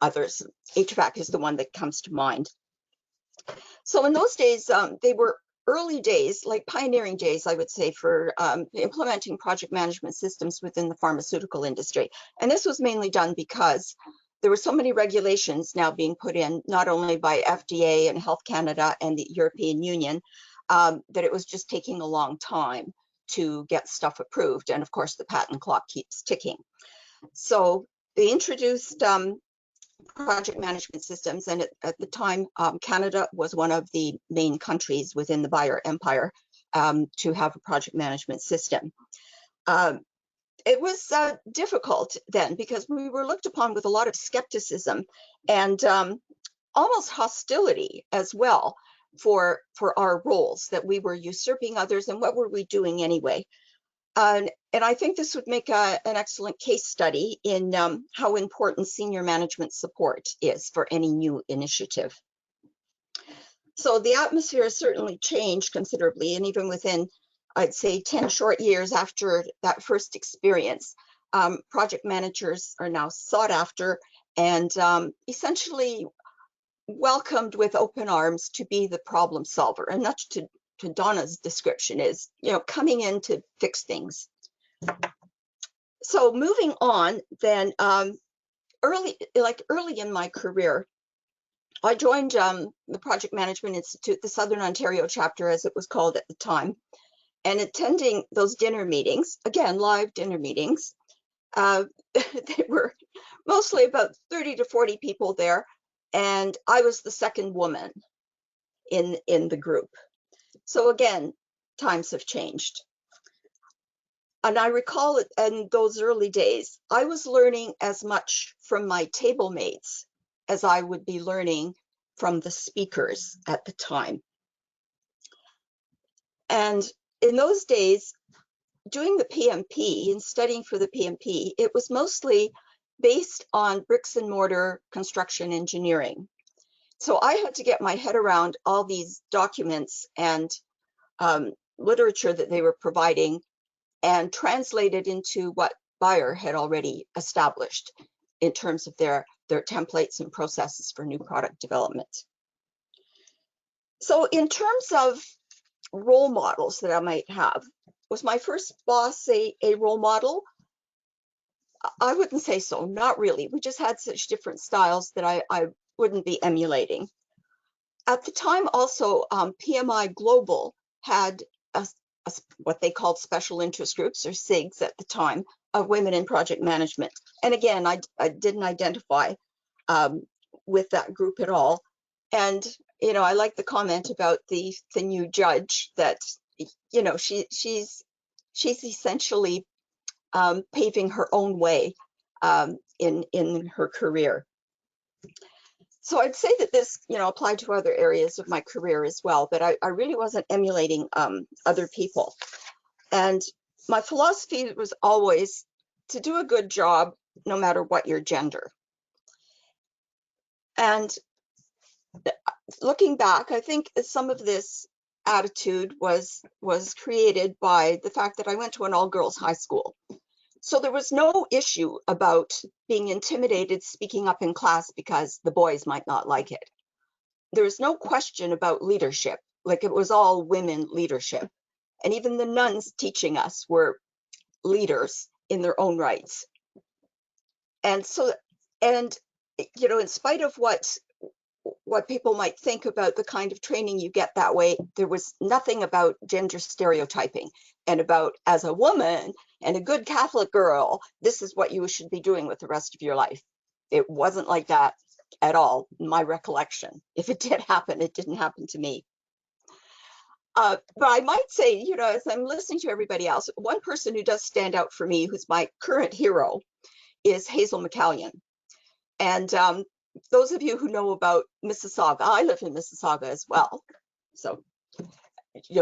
others. HVAC is the one that comes to mind. So in those days, they were early days, like pioneering days, I would say, for implementing project management systems within the pharmaceutical industry. And this was mainly done because there were so many regulations now being put in, not only by FDA and Health Canada and the European Union, that it was just taking a long time to get stuff approved. And of course, the patent clock keeps ticking. So they introduced project management systems, and at the time, Canada was one of the main countries within the Bayer empire to have a project management system. It was difficult then because we were looked upon with a lot of skepticism and almost hostility as well for our roles, that we were usurping others and what were we doing anyway. And I think this would make an excellent case study in how important senior management support is for any new initiative. So the atmosphere has certainly changed considerably, and even within, I'd say, 10 short years after that first experience, project managers are now sought after and essentially welcomed with open arms to be the problem solver, and not to Donna's description is, coming in to fix things. So moving on, then early in my career, I joined the Project Management Institute, the Southern Ontario chapter, as it was called at the time, and attending those dinner meetings, again, live dinner meetings. They were mostly about 30 to 40 people there, and I was the second woman in the group. So again, times have changed. And I recall it in those early days, I was learning as much from my table mates as I would be learning from the speakers at the time. And in those days, doing the PMP and studying for the PMP, it was mostly based on bricks and mortar construction engineering. So I had to get my head around all these documents and literature that they were providing and translate it into what Bayer had already established in terms of their templates and processes for new product development. So in terms of role models that I might have, was my first boss a role model? I wouldn't say so, not really. We just had such different styles that I wouldn't be emulating. At the time also, PMI Global had what they called special interest groups, or SIGs at the time, of women in project management. And again, I didn't identify with that group at all. And, I like the comment about the new judge that, she's essentially paving her own way in her career. So I'd say that this, applied to other areas of my career as well, but I really wasn't emulating other people. And my philosophy was always to do a good job, no matter what your gender. And looking back, I think some of this attitude was created by the fact that I went to an all-girls high school. So there was no issue about being intimidated speaking up in class because the boys might not like it. There was no question about leadership, like it was all women leadership. And even the nuns teaching us were leaders in their own rights. And so, in spite of what people might think about the kind of training you get that way, there was nothing about gender stereotyping and about, as a woman and a good Catholic girl, this is what you should be doing with the rest of your life. It wasn't like that at all, in my recollection. If it did happen, it didn't happen to me. But I might say, as I'm listening to everybody else, one person who does stand out for me, who's my current hero, is Hazel McCallion. And those of you who know about Mississauga, I live in Mississauga as well. So,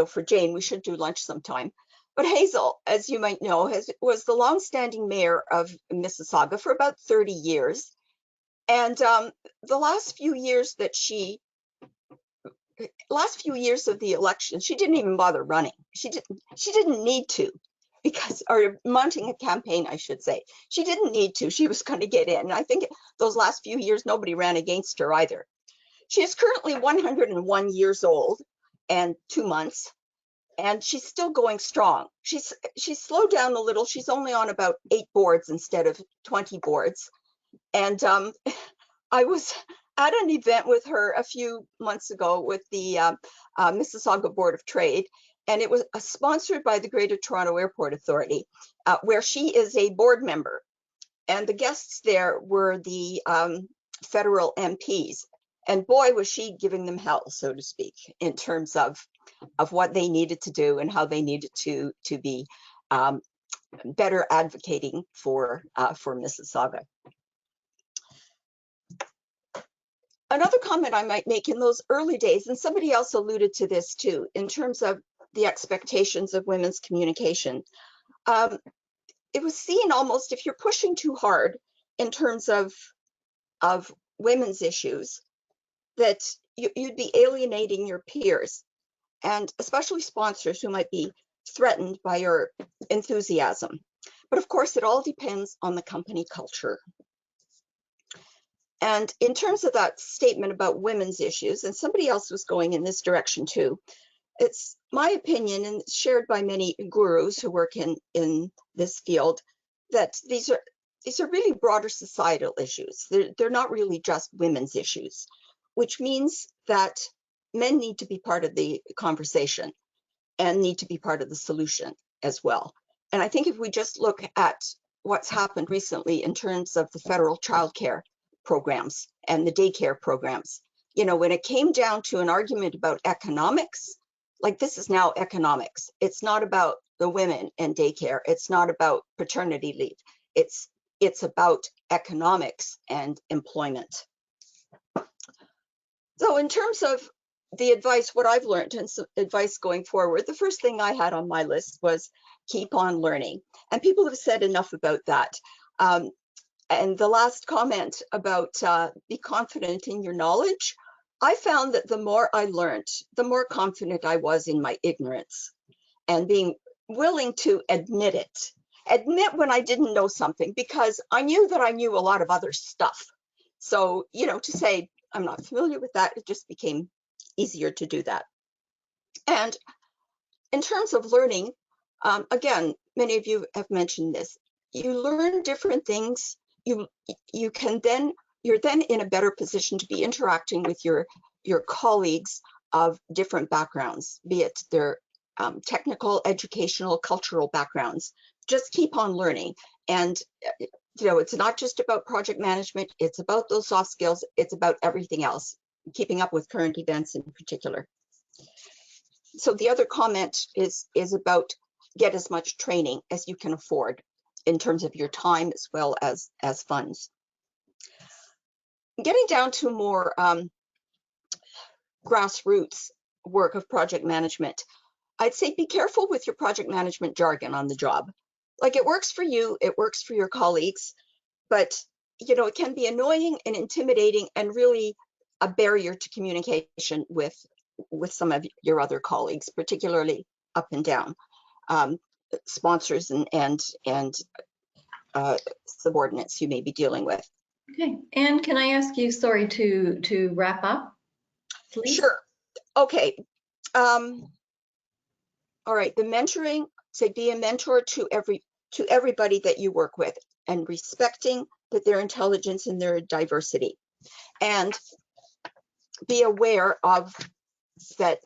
for Jane, we should do lunch sometime. But Hazel, as you might know, was the longstanding mayor of Mississauga for about 30 years. And the last few years of the election, she didn't even bother running. She didn't need to, or mounting a campaign, I should say. She didn't need to. She was going to get in. And I think those last few years, nobody ran against her either. She is currently 101 years old and 2 months, and she's still going strong. She's slowed down a little. She's only on about 8 boards instead of 20 boards. And I was at an event with her a few months ago with the Mississauga Board of Trade, and it was sponsored by the Greater Toronto Airport Authority, where she is a board member. And the guests there were the federal MPs. And boy, was she giving them hell, so to speak, in terms of what they needed to do and how they needed to be better advocating for Mississauga. Another comment I might make, in those early days, and somebody else alluded to this too, in terms of the expectations of women's communication, it was seen almost, if you're pushing too hard in terms of women's issues, that you'd be alienating your peers, and especially sponsors who might be threatened by your enthusiasm. But of course, it all depends on the company culture. And in terms of that statement about women's issues, and somebody else was going in this direction too, it's my opinion, and shared by many gurus who work in this field, that these are really broader societal issues. They're not really just women's issues, which means that men need to be part of the conversation and need to be part of the solution as well. And I think if we just look at what's happened recently in terms of the federal childcare programs and the daycare programs, you know, when it came down to an argument about economics, like this is now economics. It's not about the women and daycare. It's not about paternity leave. It's about economics and employment. So in terms of the advice, what I've learned and some advice going forward, the first thing I had on my list was keep on learning. And people have said enough about that. And the last comment about be confident in your knowledge, I found that the more I learned, the more confident I was in my ignorance, and being willing to admit it. Admit when I didn't know something, because I knew that I knew a lot of other stuff. So, you know, to say I'm not familiar with that, it just became easier to do that. And in terms of learning, again, many of you have mentioned this. You learn different things. You're then in a better position to be interacting with your colleagues of different backgrounds, be it their technical, educational, cultural backgrounds. Just keep on learning. And you know, it's not just about project management, it's about those soft skills, it's about everything else, keeping up with current events in particular. So the other comment is about get as much training as you can afford in terms of your time as well as funds. Getting down to more grassroots work of project management, I'd say be careful with your project management jargon on the job. Like, it works for you, it works for your colleagues, but you know, it can be annoying and intimidating and really a barrier to communication with some of your other colleagues, particularly up and down, sponsors and subordinates you may be dealing with. Okay, and can I ask you, sorry, to wrap up, please? Sure. Okay. All right. The mentoring, say, be a mentor to everybody that you work with, and respecting that their intelligence and their diversity, and be aware of that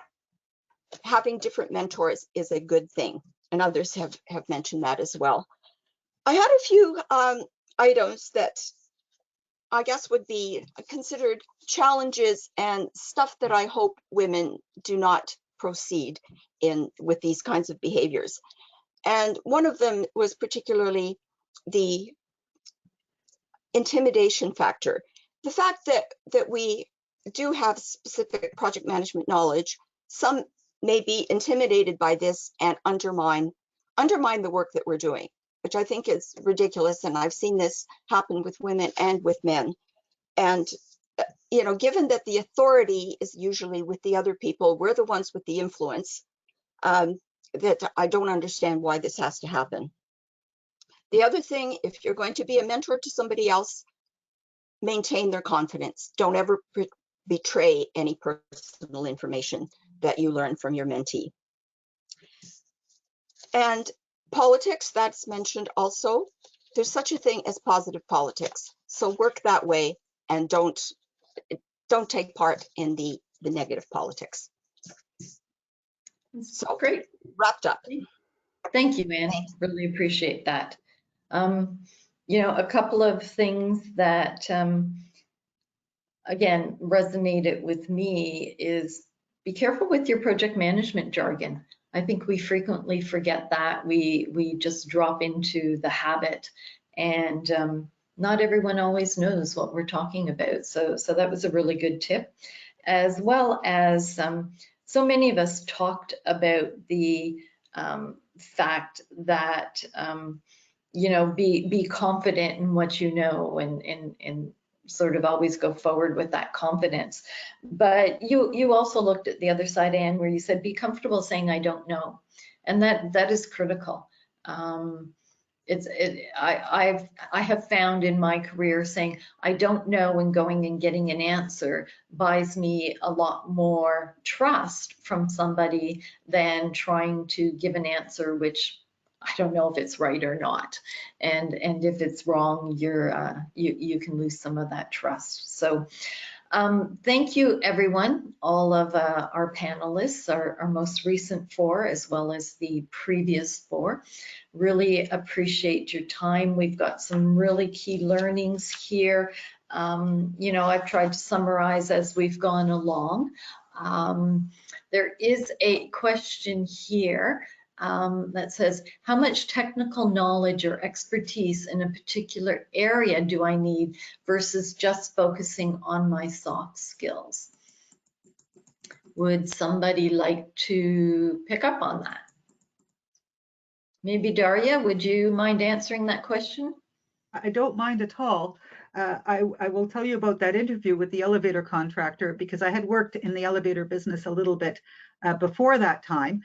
having different mentors is a good thing. And others have mentioned that as well. I had a few items that I guess would be considered challenges and stuff that I hope women do not proceed in with these kinds of behaviors. And one of them was particularly the intimidation factor. The fact that we do have specific project management knowledge, some may be intimidated by this and undermine the work that we're doing, which I think is ridiculous. And I've seen this happen with women and with men. And, you know, given that the authority is usually with the other people, we're the ones with the influence, that I don't understand why this has to happen. The other thing, if you're going to be a mentor to somebody else, maintain their confidence. Don't ever betray any personal information that you learn from your mentee. And politics, that's mentioned also. There's such a thing as positive politics. So work that way and don't take part in the negative politics. So Great. Wrapped up. Thank you, Anne. Really appreciate that. You know, a couple of things that, again, resonated with me is be careful with your project management jargon. I think we frequently forget that. We just drop into the habit, and not everyone always knows what we're talking about. So that was a really good tip, as well as so many of us talked about the fact that you know, be confident in what you know, and sort of always go forward with that confidence. But you also looked at the other side, Anne, where you said be comfortable saying I don't know, and that is critical. I have found in my career saying I don't know and going and getting an answer buys me a lot more trust from somebody than trying to give an answer which I don't know if it's right or not. And if it's wrong, you can lose some of that trust. So thank you, everyone, all of our panelists, our most recent 4, as well as the previous 4. Really appreciate your time. We've got some really key learnings here. You know, I've tried to summarize as we've gone along. There is a question here that says, how much technical knowledge or expertise in a particular area do I need versus just focusing on my soft skills? Would somebody like to pick up on that? Maybe Daria, would you mind answering that question? I don't mind at all. I will tell you about that interview with the elevator contractor because I had worked in the elevator business a little bit before that time.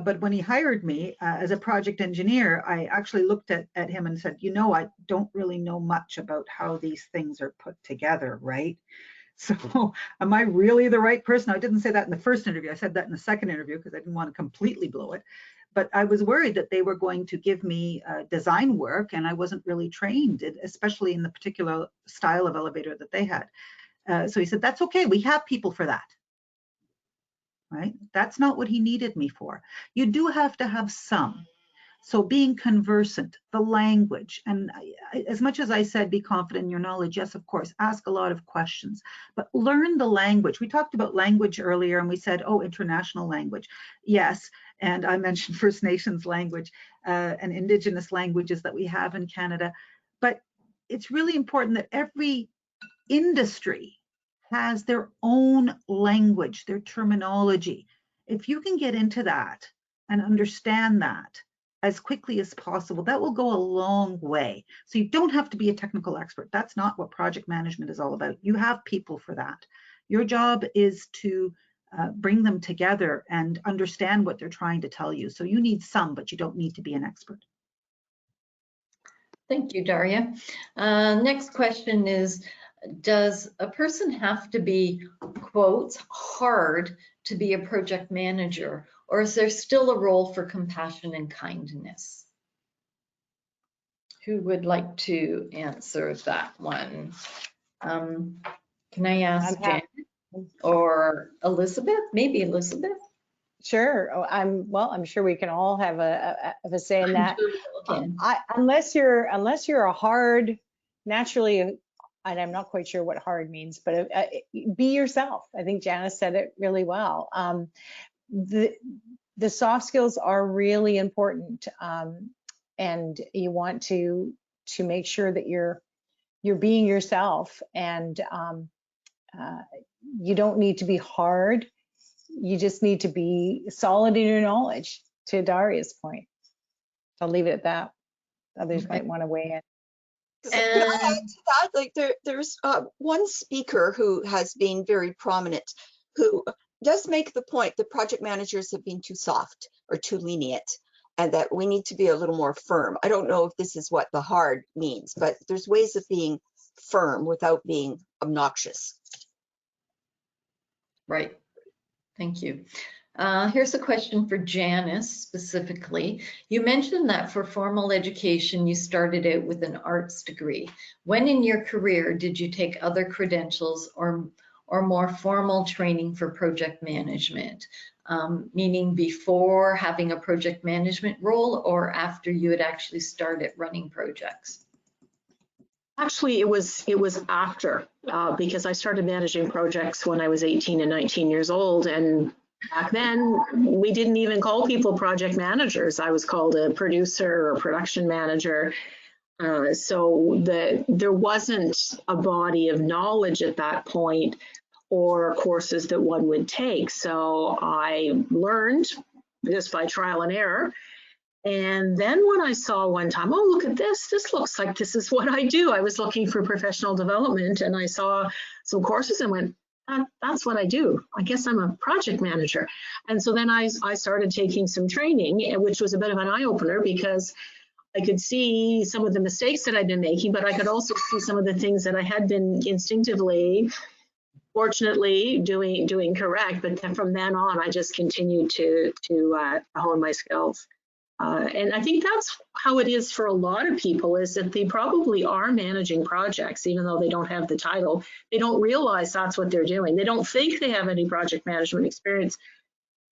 But when he hired me as a project engineer, I actually looked at him and said, you know, I don't really know much about how these things are put together, right? So am I really the right person? I didn't say that in the first interview. I said that in the second interview because I didn't want to completely blow it. But I was worried that they were going to give me design work and I wasn't really trained, especially in the particular style of elevator that they had. So he said, that's okay. We have people for that. Right? That's not what he needed me for. You do have to have some. So being conversant, the language, and as much as I said, be confident in your knowledge, yes, of course, ask a lot of questions, but learn the language. We talked about language earlier and we said, oh, international language. Yes, and I mentioned First Nations language and Indigenous languages that we have in Canada. But it's really important that every industry has their own language, their terminology. If you can get into that and understand that as quickly as possible, that will go a long way. So you don't have to be a technical expert. That's not what project management is all about. You have people for that. Your job is to bring them together and understand what they're trying to tell you. So you need some, but you don't need to be an expert. Thank you, Daria. Next question is, does a person have to be, quotes, hard to be a project manager, or is there still a role for compassion and kindness? Who would like to answer that one? Can I ask Janice or Elizabeth? Maybe Elizabeth? Sure. Oh, I'm sure we can all have a say in that. Sure unless you're a hard, naturally, and I'm not quite sure what hard means, but be yourself. I think Janice said it really well. The soft skills are really important, and you want to make sure that you're being yourself, and you don't need to be hard. You just need to be solid in your knowledge, to Daria's point. I'll leave it at that. Others might want to weigh in. Can I add to that? Like there's one speaker who has been very prominent, who does make the point that project managers have been too soft or too lenient, and that we need to be a little more firm. I don't know if this is what the hard means, but there's ways of being firm without being obnoxious. Right. Thank you. Here's a question for Janice specifically. You mentioned that for formal education, you started out with an arts degree. When in your career did you take other credentials or more formal training for project management? Meaning before having a project management role or after you had actually started running projects? Actually, it was after, because I started managing projects when I was 18 and 19 years old, and back then we didn't even call people project managers. I was called a producer or production manager. So there wasn't a body of knowledge at that point or courses that one would take. So I learned just by trial and error. And then when I saw one time, oh, look at this looks like this is what I do. I was looking for professional development and I saw some courses and went, that's what I do. I guess I'm a project manager. And so then I started taking some training, which was a bit of an eye opener because I could see some of the mistakes that I'd been making, but I could also see some of the things that I had been instinctively, fortunately, doing correct. But then from then on, I just continued to hone my skills. And I think that's how it is for a lot of people, is that they probably are managing projects, even though they don't have the title. They don't realize that's what they're doing. They don't think they have any project management experience,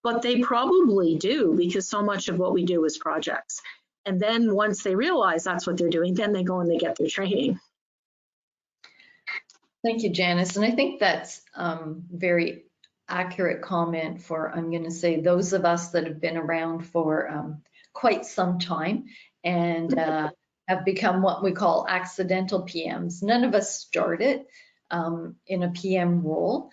but they probably do, because so much of what we do is projects. And then once they realize that's what they're doing, then they go and they get their training. Thank you, Janice. And I think that's very accurate comment for, I'm going to say, those of us that have been around for quite some time and have become what we call accidental PMs. None of us started in a PM role.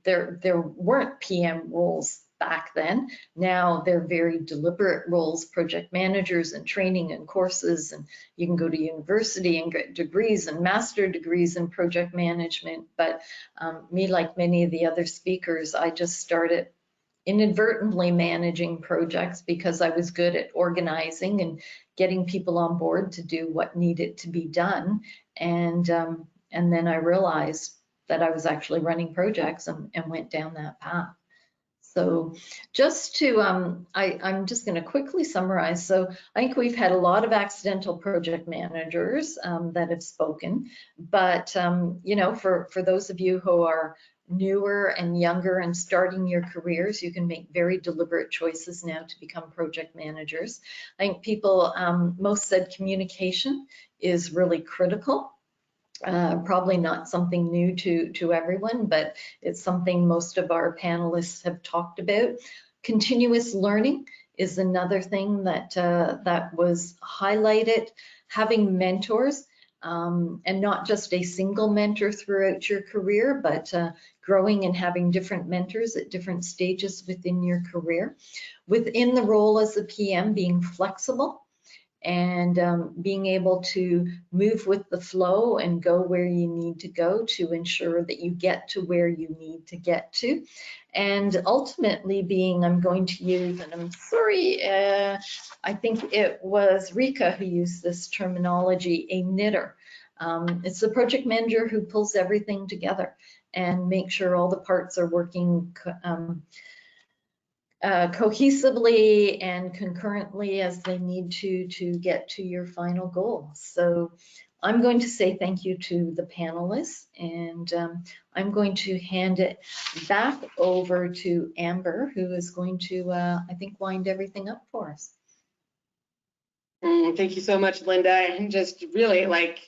There weren't PM roles back then. Now they're very deliberate roles, project managers and training and courses, and you can go to university and get degrees and master degrees in project management. But me, like many of the other speakers, I just started inadvertently managing projects because I was good at organizing and getting people on board to do what needed to be done. And then I realized that I was actually running projects and went down that path. So just to, I'm just going to quickly summarize. So I think we've had a lot of accidental project managers that have spoken, but you know, for those of you who are newer and younger and starting your careers, you can make very deliberate choices now to become project managers. I think people, most said communication is really critical. Probably not something new to everyone, but it's something most of our panelists have talked about. Continuous learning is another thing that that was highlighted. Having mentors, and not just a single mentor throughout your career, but growing and having different mentors at different stages within your career. Within the role as a PM, being flexible and being able to move with the flow and go where you need to go to ensure that you get to where you need to get to. And ultimately being, I'm going to use, and I'm sorry, I think it was Rika who used this terminology, a knitter. It's the project manager who pulls everything together and makes sure all the parts are working cohesively and concurrently as they need to get to your final goal. So I'm going to say thank you to the panelists, and I'm going to hand it back over to Amber, who is going to, I think, wind everything up for us. Thank you so much, Linda. And just really, like,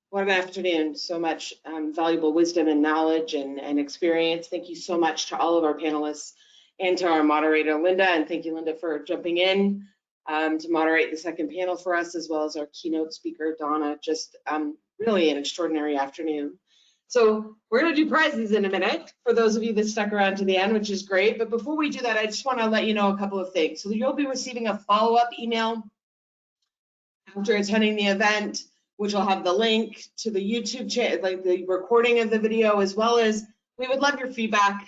what an afternoon. So much valuable wisdom and knowledge and experience. Thank you so much to all of our panelists and to our moderator, Linda. And thank you, Linda, for jumping in to moderate the second panel for us, as well as our keynote speaker, Donna. Just really an extraordinary afternoon. So we're going to do prizes in a minute for those of you that stuck around to the end, which is great. But before we do that, I just want to let you know a couple of things. So you'll be receiving a follow-up email after attending the event, which will have the link to the YouTube channel, like the recording of the video, as well as we would love your feedback,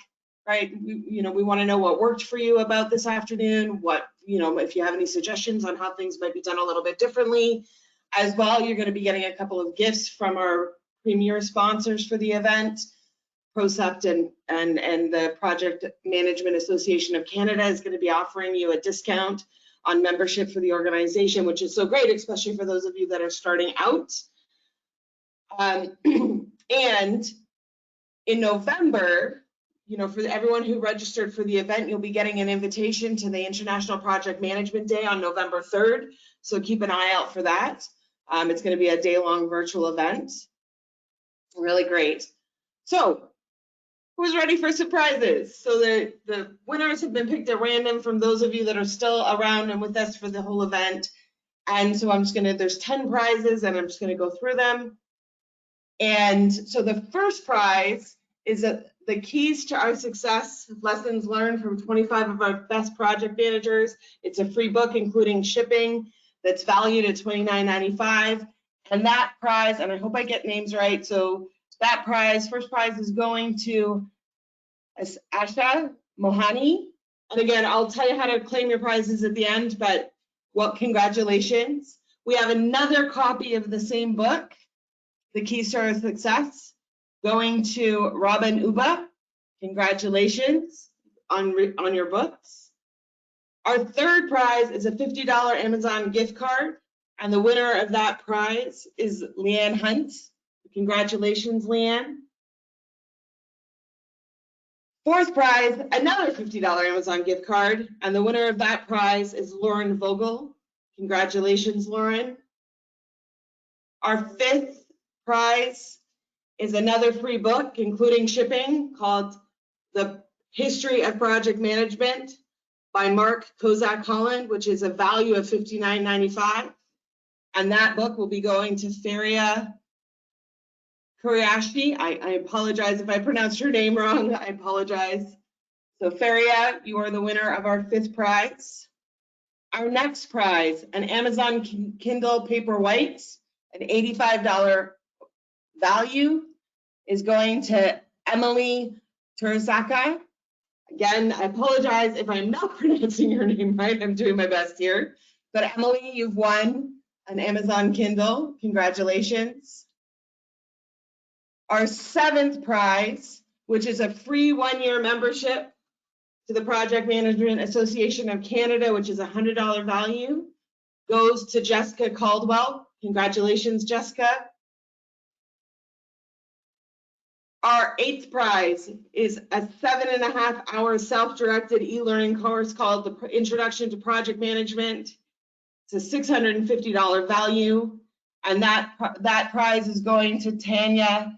right? We want to know what worked for you about this afternoon, what, if you have any suggestions on how things might be done a little bit differently. As well, you're going to be getting a couple of gifts from our premier sponsors for the event. PROCEPT and the Project Management Association of Canada is going to be offering you a discount on membership for the organization, which is so great, especially for those of you that are starting out. And in November, for everyone who registered for the event, you'll be getting an invitation to the International Project Management Day on November 3rd. So keep an eye out for that. It's going to be a day-long virtual event. Really great. So who's ready for surprises? So the winners have been picked at random from those of you that are still around and with us for the whole event. And so there's 10 prizes, and I'm just going to go through them. And so the first prize is the keys to our success, lessons learned from 25 of our best project managers. It's a free book, including shipping, that's valued at $29.95. And that prize, and I hope I get names right, so that prize, first prize, is going to Asha Mohani. And again, I'll tell you how to claim your prizes at the end, but congratulations. We have another copy of the same book, The Keys to Our Success, going to Robin Uba. Congratulations on your books. Our third prize is a $50 Amazon gift card, and the winner of that prize is Leanne Hunt. Congratulations, Leanne. Fourth prize, another $50 Amazon gift card, and the winner of that prize is Lauren Vogel. Congratulations, Lauren. Our fifth prize is another free book, including shipping, called The History of Project Management by Mark Kozak Holland, which is a value of $59.95. And that book will be going to Feria Kuriashi. I apologize if I pronounced your name wrong. I apologize. So Feria, you are the winner of our fifth prize. Our next prize, an Amazon Kindle Paperwhite, an $85 value, is going to Emily Terasaka. Again, I apologize if I'm not pronouncing your name right. I'm doing my best here. But Emily, you've won an Amazon Kindle. Congratulations. Our seventh prize, which is a free one-year membership to the Project Management Association of Canada, which is a $100 value, goes to Jessica Caldwell. Congratulations, Jessica. Our eighth prize is a 7.5-hour self-directed e-learning course called The Introduction to Project Management. It's a $650 value, and that prize is going to Tanya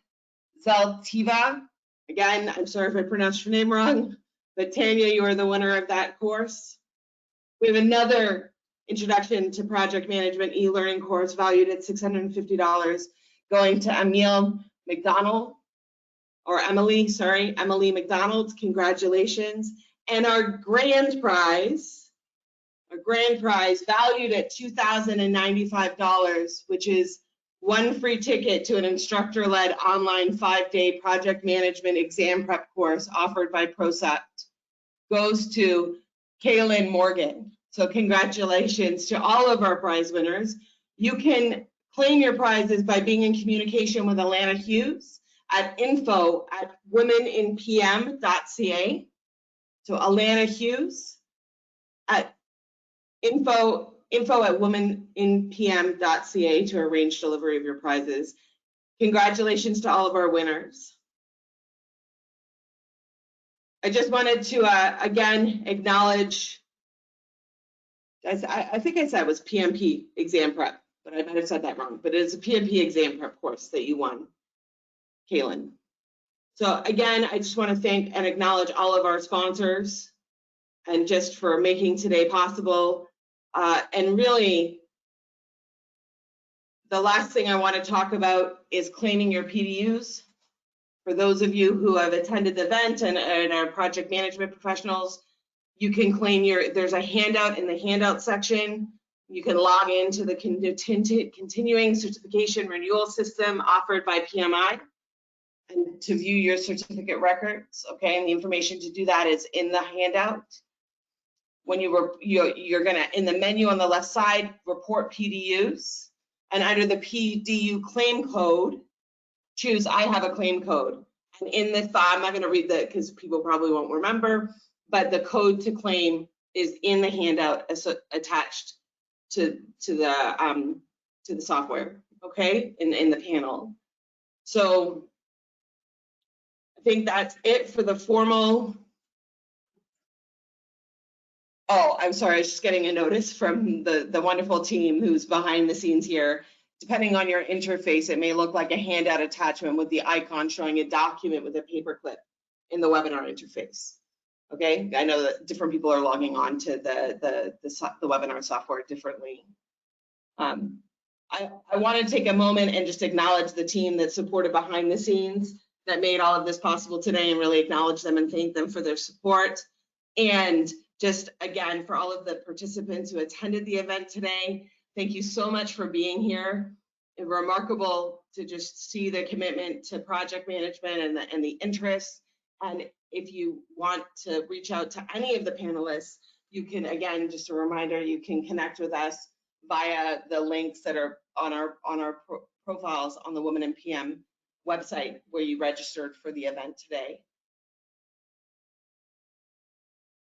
Zeltiva. Again, I'm sorry if I pronounced your name wrong, but Tanya, you are the winner of that course. We have another Introduction to Project Management e-learning course valued at $650 going to Emily McDonald. Congratulations. And our grand prize valued at $2,095, which is one free ticket to an instructor-led online 5-day project management exam prep course offered by ProCept, goes to Kaylin Morgan. So congratulations to all of our prize winners. You can claim your prizes by being in communication with Alana Hughes at info@womeninpm.ca. So Alana Hughes at info@womeninpm.ca to arrange delivery of your prizes. Congratulations to all of our winners. I just wanted to again acknowledge, I think I said it was PMP exam prep, but I might have said that wrong, but it is a PMP exam prep course that you won, Kaylin. So again, I just want to thank and acknowledge all of our sponsors and just for making today possible. And really, the last thing I want to talk about is claiming your PDUs. For those of you who have attended the event and are project management professionals, you can claim there's a handout in the handout section. You can log into the continuing certification renewal system offered by PMI and to view your certificate records, okay? And the information to do that is in the handout. When you're gonna, in the menu on the left side, report PDUs, and under the PDU claim code, choose I have a claim code. And in the I'm not gonna read that because people probably won't remember, but the code to claim is in the handout attached to the software, okay, in the panel. So I think that's it for the formal. Oh, I'm sorry, I was just getting a notice from the wonderful team who's behind the scenes here. Depending on your interface, it may look like a handout attachment with the icon showing a document with a paperclip in the webinar interface. Okay, I know that different people are logging on to the webinar software differently. I want to take a moment and just acknowledge the team that supported behind the scenes that made all of this possible today, and really acknowledge them and thank them for their support. And just again, for all of the participants who attended the event today, thank you so much for being here. It's remarkable to just see the commitment to project management and the interest. And if you want to reach out to any of the panelists, you can, again, just a reminder, you can connect with us via the links that are on our profiles on the Women in PM website where you registered for the event today.